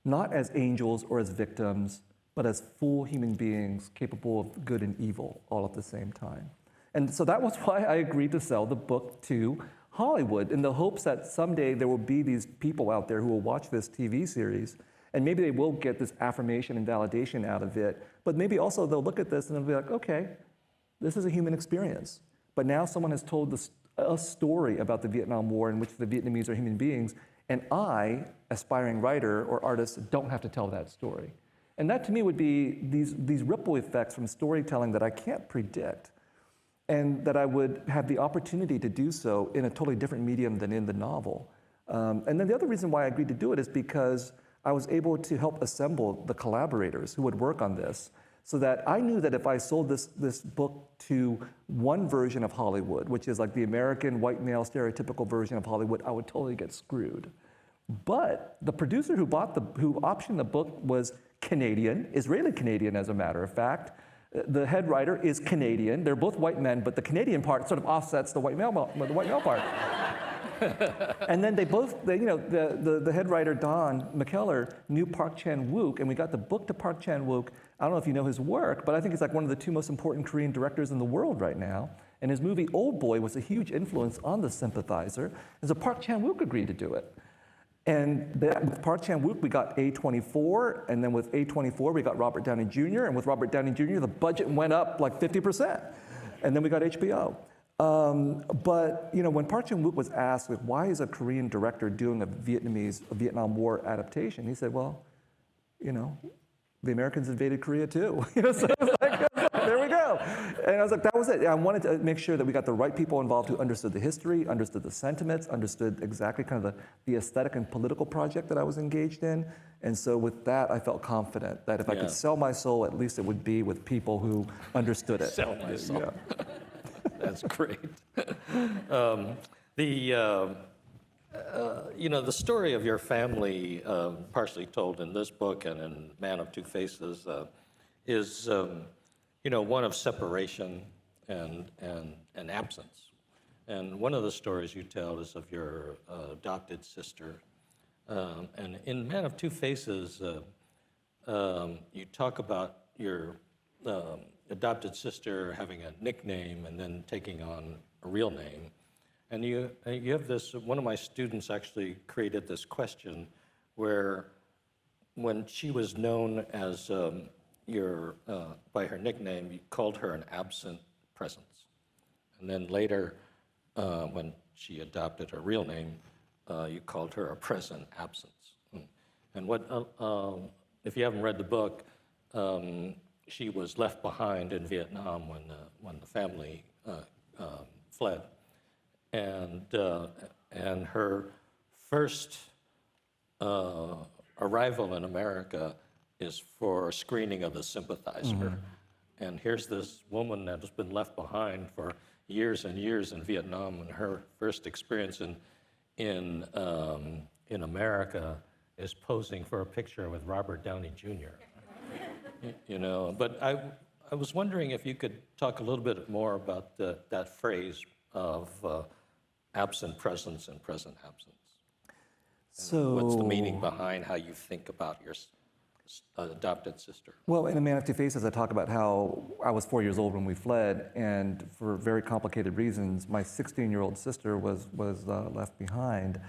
not as angels or as victims, but as full human beings capable of good and evil all at the same time. And so that was why I agreed to sell the book to Hollywood, in the hopes that someday there will be these people out there who will watch this TV series, and maybe they will get this affirmation and validation out of it, but maybe also they'll look at this and they'll be like, okay, this is a human experience. But now someone has told a story about the Vietnam War in which the Vietnamese are human beings, and I, aspiring writer or artist, don't have to tell that story. And that to me would be these ripple effects from storytelling that I can't predict, and that I would have the opportunity to do so in a totally different medium than in the novel. And then the other reason why I agreed to do it is because I was able to help assemble the collaborators who would work on this, so that I knew that if I sold this book to one version of Hollywood, which is like the American white male stereotypical version of Hollywood, I would totally get screwed. But the producer who optioned the book was Canadian, Israeli-Canadian as a matter of fact. The head writer is Canadian. They're both white men, but the Canadian part sort of offsets the white male part. And then the head writer, Don McKellar, knew Park Chan-wook, and we got the book to Park Chan-wook. I don't know if you know his work, but I think he's like one of the two most important Korean directors in the world right now. And his movie Old Boy was a huge influence on The Sympathizer. And so Park Chan-wook agreed to do it. And with Park Chan-wook, we got A24, and then with A24, we got Robert Downey Jr., and with Robert Downey Jr., the budget went up like 50%. And then we got HBO. But when Park Chan-wook was asked, like, why is a Korean director doing a Vietnam War adaptation? He said, well, the Americans invaded Korea too. So it's like, there we go. And I was like, that was it. I wanted to make sure that we got the right people involved who understood the history, understood the sentiments, understood exactly kind of the aesthetic and political project that I was engaged in. And so with that, I felt confident that if I could sell my soul, at least it would be with people who understood it. Sell my soul. Yeah. That's great. The story of your family, partially told in this book and in Man of Two Faces, is one of separation and absence. And one of the stories you tell is of your adopted sister. And in Man of Two Faces, you talk about your adopted sister having a nickname and then taking on a real name. And you have this, one of my students actually created this question where when she was known as by her nickname, you called her an absent presence. And then later, when she adopted her real name, you called her a present absence. And if you haven't read the book, she was left behind in Vietnam when the family fled. And her first arrival in America is for a screening of The Sympathizer. Mm-hmm. And here's this woman that has been left behind for years and years in Vietnam, and her first experience in America is posing for a picture with Robert Downey Jr. But I was wondering if you could talk a little bit more about that phrase of absent presence and present absence. So, what's the meaning behind how you think about your adopted sister? Well, in A Man of Two Faces, I talk about how I was 4 years old when we fled, and for very complicated reasons, my 16-year-old sister was left behind.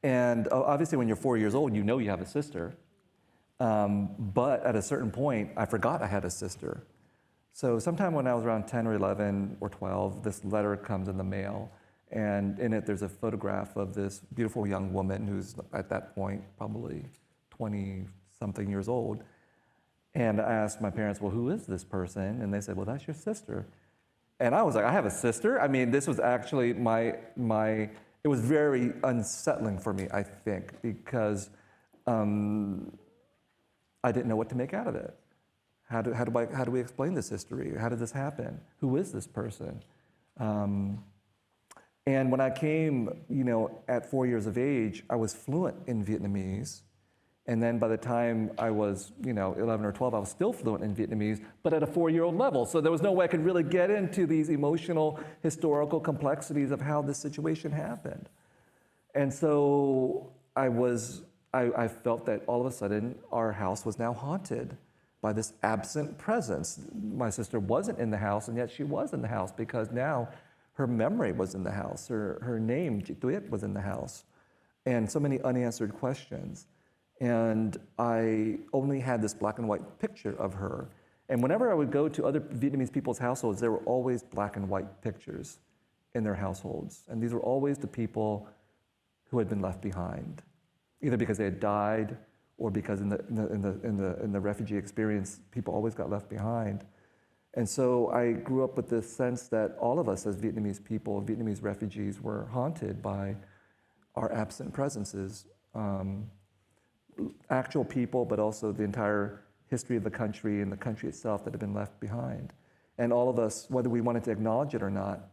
And obviously, when you're 4 years old, you have a sister. But at a certain point, I forgot I had a sister. So sometime when I was around 10 or 11 or 12, this letter comes in the mail. And in it, there's a photograph of this beautiful young woman who's at that point probably 20-something years old. And I asked my parents, well, who is this person? And they said, well, that's your sister. And I was like, I have a sister? I mean, this was actually it was very unsettling for me, I think, because I didn't know what to make out of it. How do we explain this history? How did this happen? Who is this person? And when I came, at 4 years of age, I was fluent in Vietnamese. And then by the time I was, 11 or 12, I was still fluent in Vietnamese, but at a 4-year-old level. So there was no way I could really get into these emotional, historical complexities of how this situation happened. And so I felt that all of a sudden our house was now haunted by this absent presence. My sister wasn't in the house, and yet she was in the house because now her memory was in the house. Her name, Chị Tuyết, was in the house. And so many unanswered questions. And I only had this black and white picture of her. And whenever I would go to other Vietnamese people's households, there were always black and white pictures in their households. And these were always the people who had been left behind, either because they had died or because in the refugee experience, people always got left behind. And so I grew up with this sense that all of us as Vietnamese people, Vietnamese refugees, were haunted by our absent presences. Actual people, but also the entire history of the country and the country itself that had been left behind. And all of us, whether we wanted to acknowledge it or not,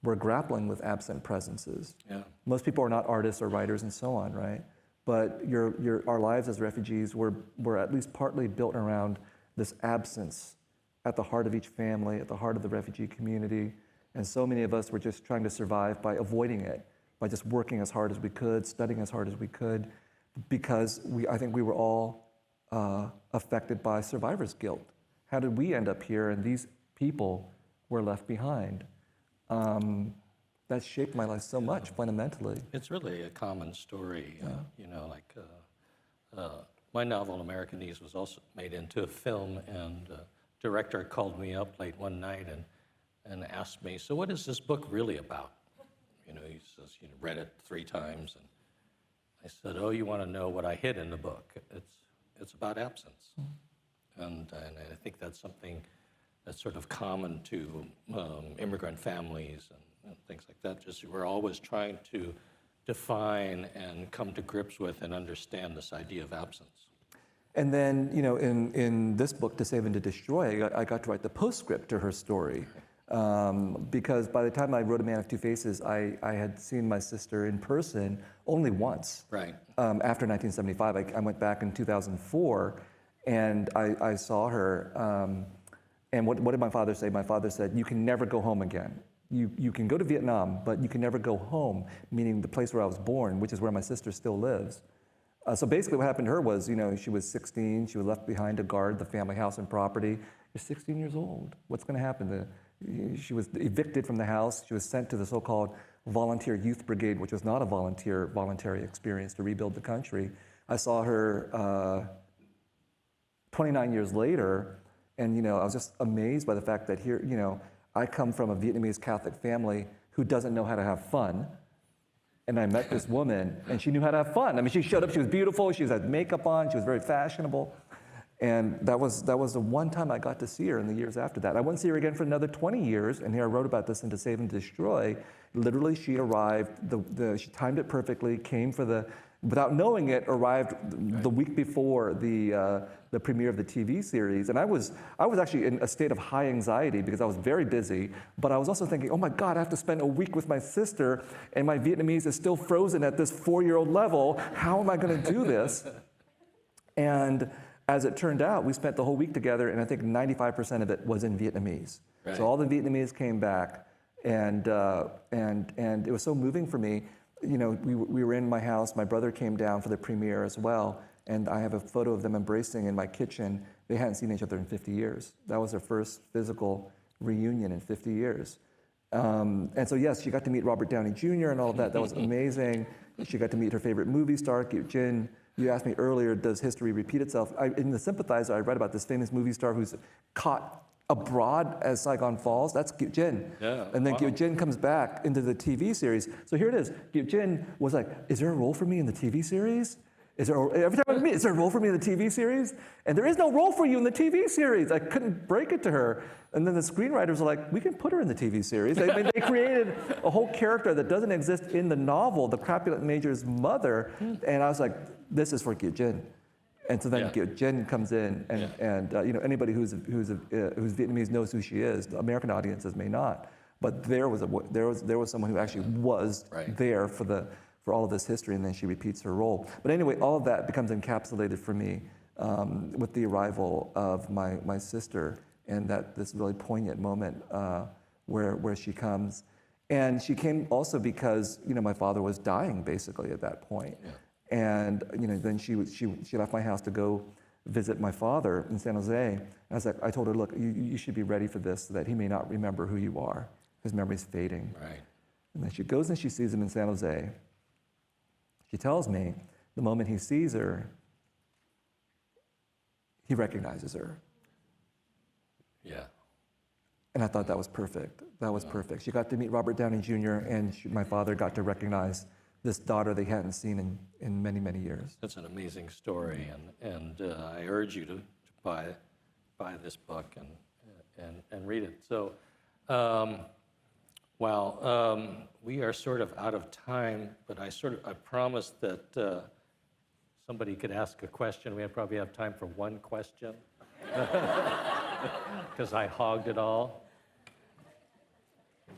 were grappling with absent presences. Yeah. Most people are not artists or writers and so on, right? But our lives as refugees were at least partly built around this absence at the heart of each family, at the heart of the refugee community. And so many of us were just trying to survive by avoiding it, by just working as hard as we could, studying as hard as we could, because I think we were all affected by survivor's guilt. How did we end up here and these people were left behind? That shaped my life so much fundamentally. It's really a common story. My novel, Americanese, was also made into a film, and the director called me up late one night and and asked me, "So what is this book really about?" He says, read it 3 times, and I said, "Oh, you want to know what I hid in the book? It's about absence." And I think that's something that's sort of common to immigrant families and things like that. Just we're always trying to define and come to grips with and understand this idea of absence. And then, in this book, To Save and to Destroy, I got to write the postscript to her story. Because by the time I wrote A Man of Two Faces, I had seen my sister in person only once. Right. After 1975, I went back in 2004, and I saw her. And what did my father say? My father said, "You can never go home again. You can go to Vietnam, but you can never go home," meaning the place where I was born, which is where my sister still lives. So basically what happened to her was, she was 16, she was left behind to guard the family house and property. You're 16 years old. What's going to happen? She was evicted from the house. She was sent to the so-called Volunteer Youth Brigade, which was not a voluntary experience to rebuild the country. I saw her 29 years later, and I was just amazed by the fact that here, I come from a Vietnamese Catholic family who doesn't know how to have fun. And I met this woman, and she knew how to have fun. I mean, she showed up, she was beautiful, she had makeup on, she was very fashionable. And that was the one time I got to see her in the years after that. I wouldn't see her again for another 20 years, and here I wrote about this in To Save and Destroy. Literally, she arrived, she timed it perfectly, came without knowing it, arrived the week before the premiere of the TV series. And I was actually in a state of high anxiety because I was very busy, but I was also thinking, oh my God, I have to spend a week with my sister, and my Vietnamese is still frozen at this 4-year-old level. How am I gonna do this? And as it turned out, we spent the whole week together, and I think 95% of it was in Vietnamese. Right. So all the Vietnamese came back, and it was so moving for me. We were in my house. My brother came down for the premiere as well, and I have a photo of them embracing in my kitchen. They hadn't seen each other in 50 years. That was their first physical reunion in 50 years. And so yes, she got to meet Robert Downey Jr. and all of that. That was amazing. She got to meet her favorite movie star, Kieu Jin. You asked me earlier, does history repeat itself? In The Sympathizer, I read about this famous movie star who's caught abroad as Saigon Falls. That's Kieu Jin. Yeah, and then wow. Kieu Jin comes back into the TV series. So here it is. Kieu Jin was like, is there a role for me in the TV series? Every time I meet, is there a role for me in the TV series? And there is no role for you in the TV series. I couldn't break it to her. And then the screenwriters are like, we can put her in the TV series. They created a whole character that doesn't exist in the novel, the crapulent major's mother. And I was like, this is for Kieu Jin. And so then Kieu Jin comes in, and anybody who's Vietnamese knows who she is. The American audiences may not, but there was someone who actually was there for all of this history, and then she repeats her role. But anyway, all of that becomes encapsulated for me with the arrival of my sister, and this really poignant moment where she comes. And she came also because my father was dying basically at that point. Yeah. And then she left my house to go visit my father in San Jose. And I told her, look, you should be ready for this, so that he may not remember who you are. His memory's fading. Right. And then she goes and she sees him in San Jose. She tells me the moment he sees her, he recognizes her. Yeah. And I thought that was perfect. That was perfect. She got to meet Robert Downey Jr., and my father got to recognize this daughter they hadn't seen in many, many years. That's an amazing story, and I urge you to buy this book and read it. So, we are sort of out of time, but I promised that somebody could ask a question. We probably have time for one question, because I hogged it all.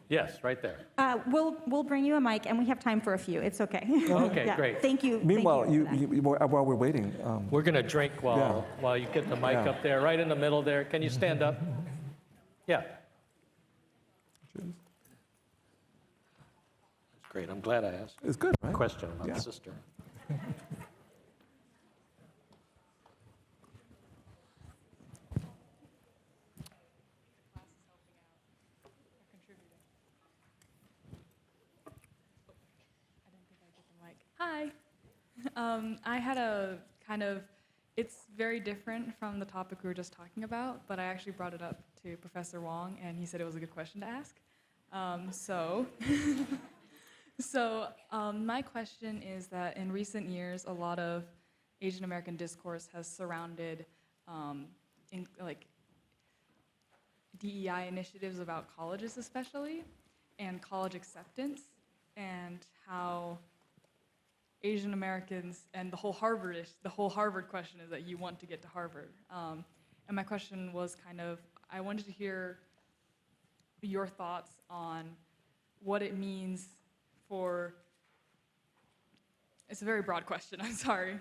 Yes, right there. We'll bring you a mic, and we have time for a few. It's okay. Okay, Yeah. great. Thank you. Meanwhile, thank you while we're waiting, We're going to drink while you get the mic up there, right in the middle there. Can you stand up? Yeah. That's great. I'm glad I asked it's good, right? a question about the sister. Hi. I had a kind of, it's very different from the topic we were just talking about, but I actually brought it up to Professor Wong, and he said it was a good question to ask. So my question is that in recent years, a lot of Asian American discourse has surrounded DEI initiatives about colleges especially, and college acceptance, and how Asian Americans and the whole Harvard question is that you want to get to Harvard. And my question was I wanted to hear your thoughts on what it means for, it's a very broad question, I'm sorry,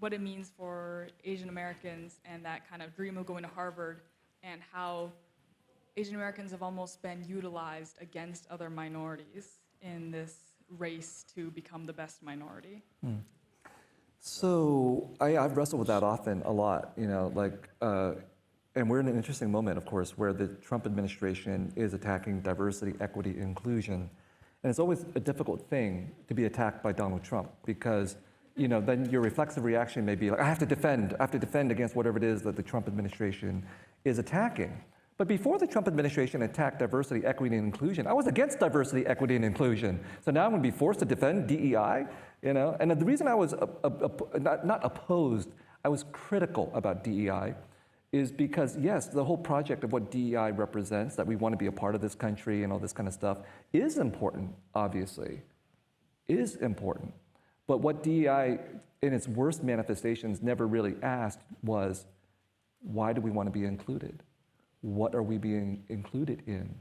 what it means for Asian Americans and that kind of dream of going to Harvard, and how Asian Americans have almost been utilized against other minorities in this race to become the best minority. So I've wrestled with that often a lot, and we're in an interesting moment, of course, where the Trump administration is attacking diversity, equity, inclusion. And it's always a difficult thing to be attacked by Donald Trump because, then your reflexive reaction may be like, I have to defend against whatever it is that the Trump administration is attacking. But before the Trump administration attacked diversity, equity, and inclusion, I was against diversity, equity, and inclusion. So now I'm going to be forced to defend DEI, And the reason I was not opposed, I was critical about DEI, is because, yes, the whole project of what DEI represents, that we want to be a part of this country and all this kind of stuff, is important, obviously, is important. But what DEI, in its worst manifestations, never really asked was, why do we want to be included? What are we being included in?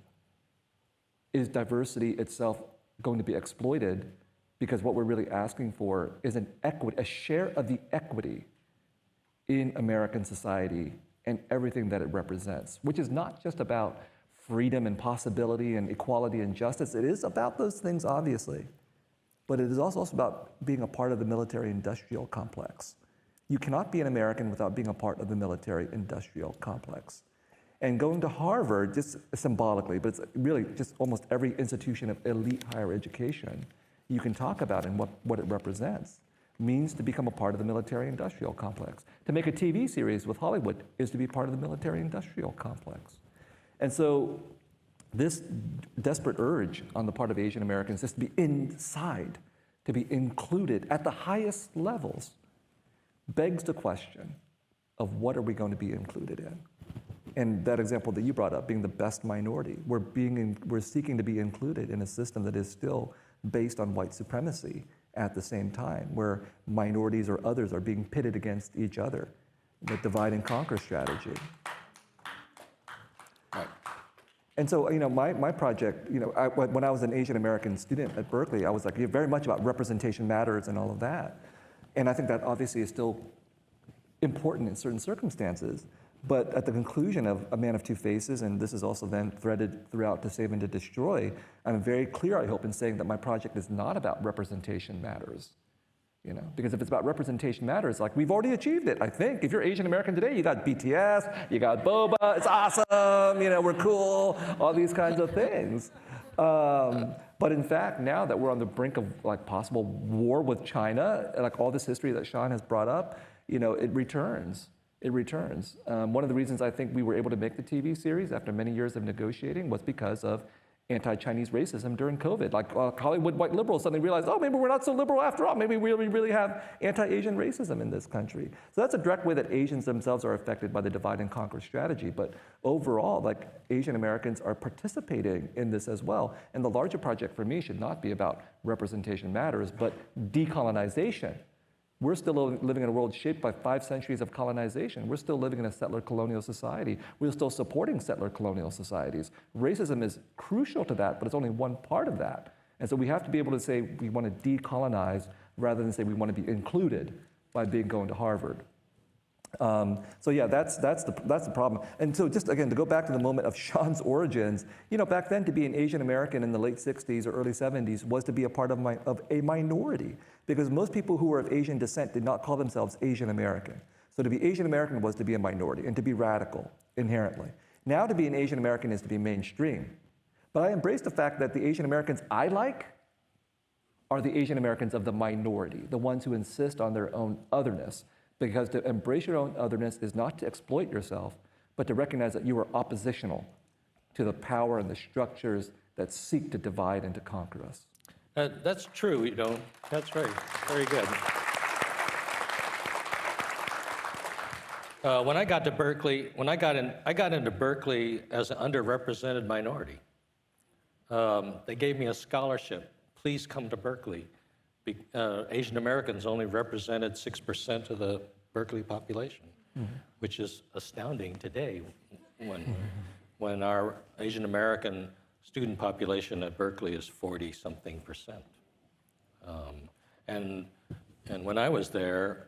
Is diversity itself going to be exploited? Because what we're really asking for is a share of the equity in American society and everything that it represents, which is not just about freedom and possibility and equality and justice. It is about those things, obviously, but it is also about being a part of the military-industrial complex. You cannot be an American without being a part of the military-industrial complex. And going to Harvard, just symbolically, but it's really just almost every institution of elite higher education you can talk about and what it represents, means to become a part of the military-industrial complex. To make a TV series with Hollywood is to be part of the military-industrial complex. And so this desperate urge on the part of Asian Americans is to be inside, to be included at the highest levels, begs the question of what are we going to be included in? And that example that you brought up, being the best minority, we're seeking to be included in a system that is still based on white supremacy at the same time, where minorities or others are being pitted against each other, the divide and conquer strategy. Right. And so, my project, when I was an Asian American student at Berkeley, I was like, very much about representation matters and all of that. And I think that obviously is still important in certain circumstances. But at the conclusion of A Man of Two Faces, and this is also then threaded throughout To Save and to Destroy, I'm very clear, I hope, in saying that my project is not about representation matters. Because if it's about representation matters, like we've already achieved it, I think. If you're Asian American today, you got BTS, you got boba, it's awesome, we're cool, all these kinds of things. But in fact, now that we're on the brink of possible war with China, all this history that Sean has brought up, it returns. It returns. One of the reasons I think we were able to make the TV series after many years of negotiating was because of anti-Chinese racism during COVID. Hollywood white liberals suddenly realized, oh, maybe we're not so liberal after all. Maybe we really have anti-Asian racism in this country. So that's a direct way that Asians themselves are affected by the divide and conquer strategy. But overall, Asian Americans are participating in this as well. And the larger project for me should not be about representation matters, but decolonization. We're still living in a world shaped by 5 centuries of colonization. We're still living in a settler colonial society. We're still supporting settler colonial societies. Racism is crucial to that, but it's only one part of that. And so we have to be able to say we want to decolonize rather than say we want to be included by going to Harvard. So yeah, that's the problem. And so just again, to go back to the moment of Sean's origins, back then to be an Asian American in the late 60s or early 70s was to be a part of a minority, because most people who were of Asian descent did not call themselves Asian American. So to be Asian American was to be a minority and to be radical inherently. Now to be an Asian American is to be mainstream. But I embrace the fact that the Asian Americans I like are the Asian Americans of the minority, the ones who insist on their own otherness. Because to embrace your own otherness is not to exploit yourself, but to recognize that you are oppositional to the power and the structures that seek to divide and to conquer us. That's true, that's right, very good. When I got to Berkeley, I got into Berkeley as an underrepresented minority. They gave me a scholarship. Please come to Berkeley. Asian Americans only represented 6% of the Berkeley population, which is astounding today when our Asian American student population at Berkeley is 40-something%. And when I was there,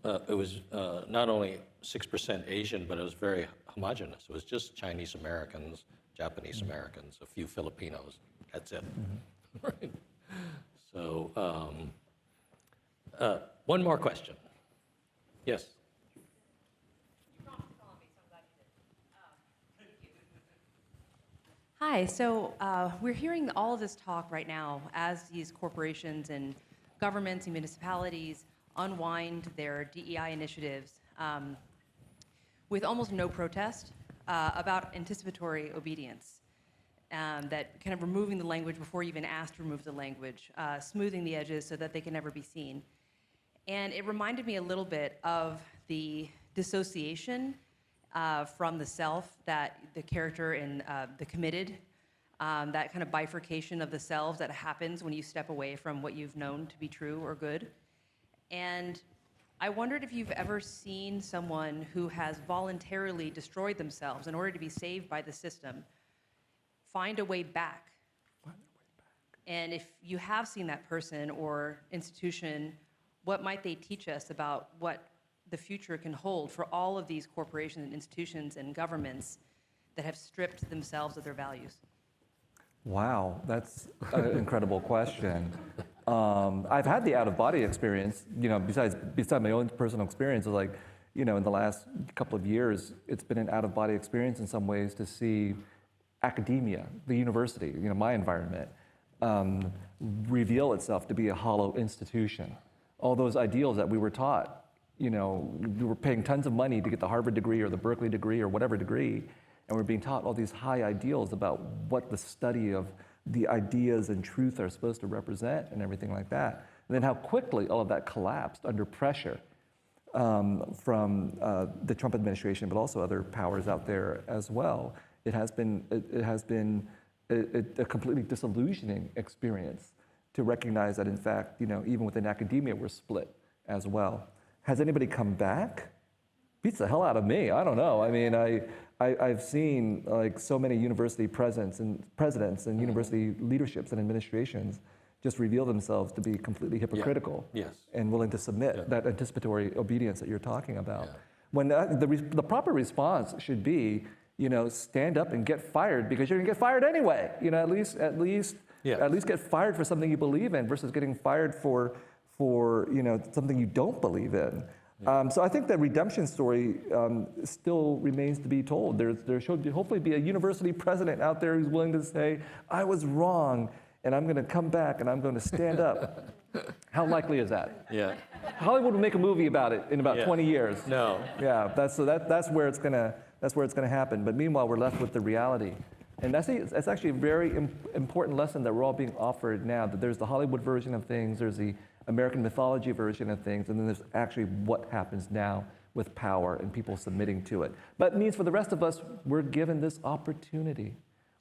it was not only 6% Asian, but it was very homogenous. It was just Chinese Americans, Japanese Americans, a few Filipinos. That's it. Right? So, one more question. Yes. Hi, so we're hearing all of this talk right now as these corporations and governments and municipalities unwind their DEI initiatives with almost no protest about anticipatory obedience, that kind of removing the language before you even asked to remove the language, smoothing the edges so that they can never be seen. And it reminded me a little bit of the dissociation from the self that the character in The Committed, that kind of bifurcation of the selves that happens when you step away from what you've known to be true or good. And I wondered if you've ever seen someone who has voluntarily destroyed themselves in order to be saved by the system find a way back. And if you have seen that person or institution, what might they teach us about what the future can hold for all of these corporations and institutions and governments that have stripped themselves of their values? Wow, that's an incredible question. I've had the out-of-body experience, besides my own personal experience, like, in the last couple of years, it's been an out-of-body experience in some ways to see academia, the university, my environment, reveal itself to be a hollow institution. All those ideals that we were taught, we were paying tons of money to get the Harvard degree or the Berkeley degree or whatever degree, and we're being taught all these high ideals about what the study of the ideas and truth are supposed to represent and everything like that. And then how quickly all of that collapsed under pressure from the Trump administration, but also other powers out there as well. It has been a completely disillusioning experience to recognize that, in fact, even within academia, we're split as well. Has anybody come back? Beats the hell out of me. I don't know. I mean, I've seen like so many university presidents and university leaderships and administrations just reveal themselves to be completely hypocritical and willing to submit that anticipatory obedience that you're talking about. Yeah. When the proper response should be, stand up and get fired because you're gonna get fired anyway. At least get fired for something you believe in versus getting fired for something you don't believe in. So I think the redemption story still remains to be told. There should hopefully be a university president out there who's willing to say, I was wrong, and I'm going to come back and I'm going to stand up. How likely is that? Yeah. Hollywood will make a movie about it in about 20 years. No. Yeah, that's where it's gonna happen. But meanwhile, we're left with the reality. And that's actually a very important lesson that we're all being offered now, that there's the Hollywood version of things, there's the American mythology version of things, and then there's actually what happens now with power and people submitting to it. But it means for the rest of us, we're given this opportunity.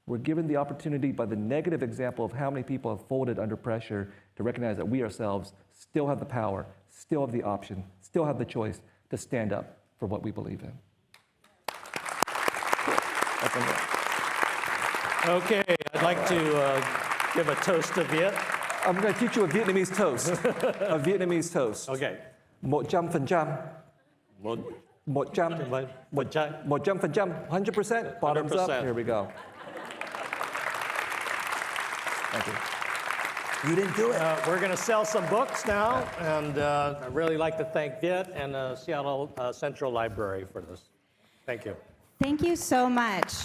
We're given the opportunity by the negative example of how many people have folded under pressure to recognize that we ourselves still have the power, still have the option, still have the choice to stand up for what we believe in. That's it. Okay, I'd like to give a toast to Viet. I'm going to teach you a Vietnamese toast. A Vietnamese toast. Okay. 100%. Một 100%. 100%. Bottoms up. 100%. Here we go. Thank you. You didn't do it. We're going to sell some books now, and I'd really like to thank Viet and Seattle Central Library for this. Thank you. Thank you so much.